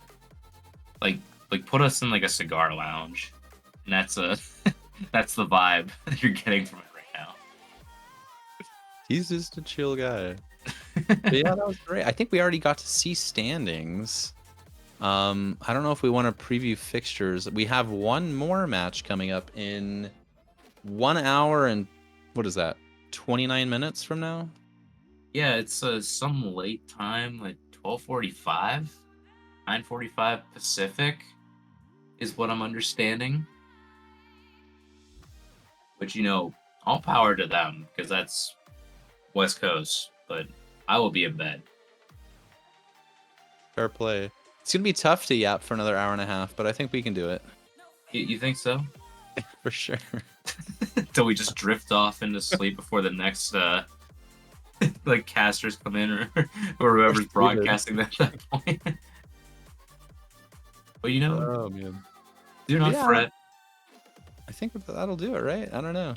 like put us in like a cigar lounge, and that's that's the vibe that you're getting from it right now. He's just a chill guy. But yeah, that was great. I think we already got to see standings. I don't know if we want to preview fixtures. We have one more match coming up in 1 hour and what is that? 29 minutes from now? Yeah, it's some late time, like 12:45, 9:45 Pacific, is what I'm understanding. But all power to them because that's West Coast. But I will be in bed. Fair play. It's gonna be tough to yap for another hour and a half, but I think we can do it You think so? for sure. Until we just drift off into sleep before the next like casters come in or whoever's broadcasting at that point. But Oh man. do not Yeah. fret. I think that'll do it, right? I don't know.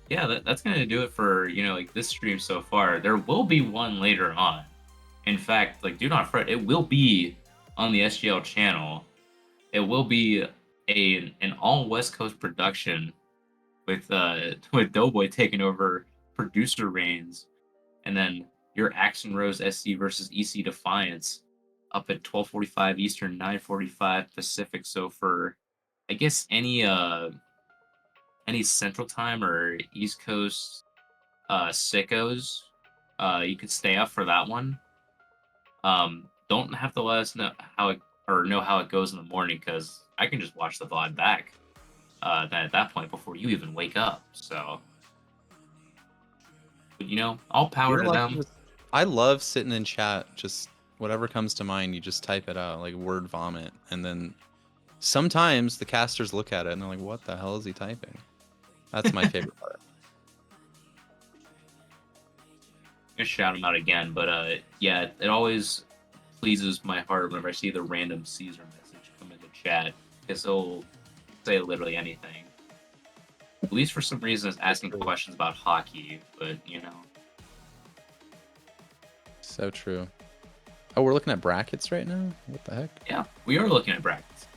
Yeah, that's gonna do it for like this stream so far. There will be one later on. In fact, like do not fret, it will be on the SGL channel. It will be an all West Coast production with Doughboy taking over producer reins, and then your Axe and Rose SC versus EC Defiance up at 12:45 Eastern, 9:45 Pacific. So for I guess any Central Time or East Coast sickos, you could stay up for that one. Don't have to let us know how it goes in the morning because I can just watch the VOD back at that point before you even wake up. So, but, all power You're to lucky them. I love sitting in chat, just whatever comes to mind, you just type it out, like word vomit, and then sometimes the casters look at it and they're like, "What the hell is he typing?" That's my favorite part. I'm gonna shout him out again, but yeah, it always pleases my heart whenever I see the random Caesar message come into chat because he'll say literally anything. At least for some reason, is asking questions about hockey, but So true. Oh, we're looking at brackets right now? What the heck? yeah, we are looking at brackets.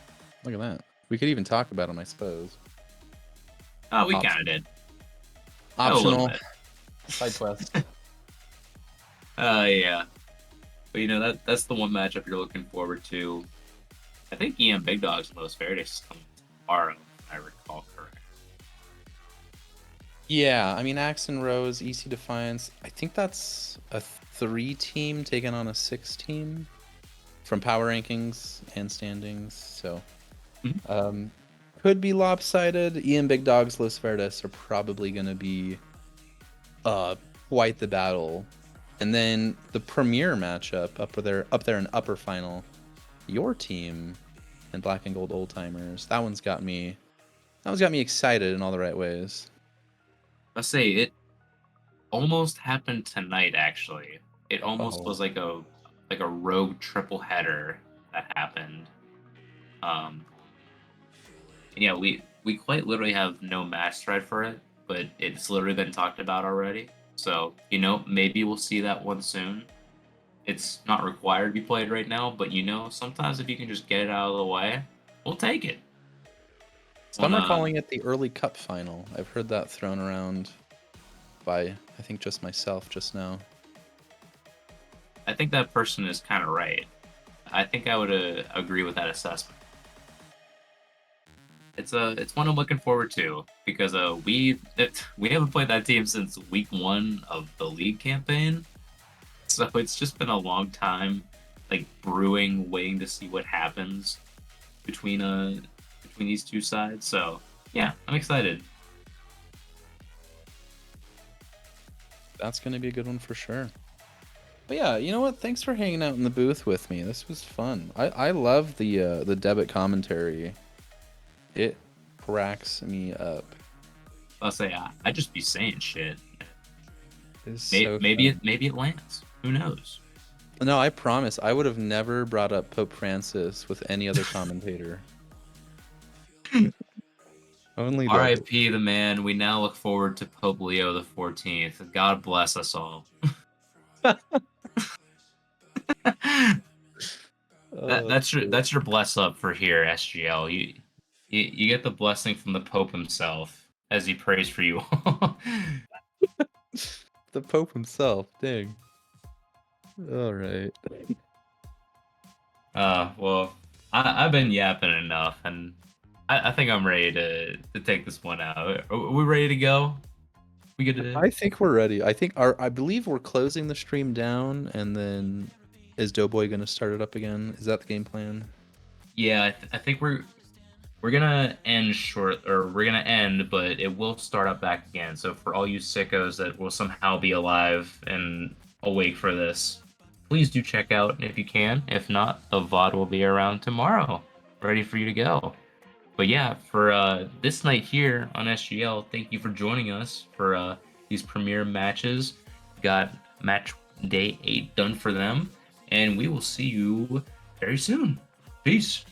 Look at that. We could even talk about them, I suppose. Oh, we Option- kind of did. Optional. bit. Side quest. Yeah. But that's the one matchup you're looking forward to. I think EM Big Dog's Los Verdes coming tomorrow, if I recall correct. Yeah, I mean, Axe and Rose, EC Defiance. I think that's a 3-team taking on a 6-team from power rankings and standings. So, could be lopsided. EM Big Dogs, Los Verdes are probably going to be quite the battle. And then the premier matchup up there in upper final, your team and Black and Gold Old Timers. That one's got me excited in all the right ways. Let's say it almost happened tonight. Actually, it almost Uh-oh. was like a rogue triple header that happened. And yeah, we quite literally have no match thread for it, but it's literally been talked about already. So maybe we'll see that one soon. It's not required to be played right now, but sometimes if you can just get it out of the way, we'll take it. Some are calling it the early cup final. I've heard that thrown around by, I think, just myself just now. I think that person is kind of right. I think I would agree with that assessment. It's one I'm looking forward to because we haven't played that team since week 1 of the league campaign, so it's just been a long time, like brewing, waiting to see what happens between these two sides. So yeah, I'm excited. That's going to be a good one for sure. But yeah, you know what? Thanks for hanging out in the booth with me. This was fun. I love the debit commentary. It cracks me up. I'll say I just be saying shit. Maybe Maybe it lands. Who knows? No, I promise. I would have never brought up Pope Francis with any other commentator. Only that. R.I.P. the man. We now look forward to Pope Leo the 14th. God bless us all. That's your bless up for here, SGL. You get the blessing from the Pope himself as he prays for you all. The Pope himself, dang. All right. Well, I've been yapping enough, and I think I'm ready to take this one out. Are we ready to go? We good to? I think we're ready. I believe we're closing the stream down, and then is Doughboy gonna start it up again? Is that the game plan? Yeah, I think we're gonna end short, or we're gonna end, but it will start up back again. So for all you sickos that will somehow be alive and awake for this, please do check out if you can. If not, the VOD will be around tomorrow, ready for you to go. But yeah, for this night here on SGL, thank you for joining us for these premiere matches. Got match day 8 done for them, and we will see you very soon. Peace.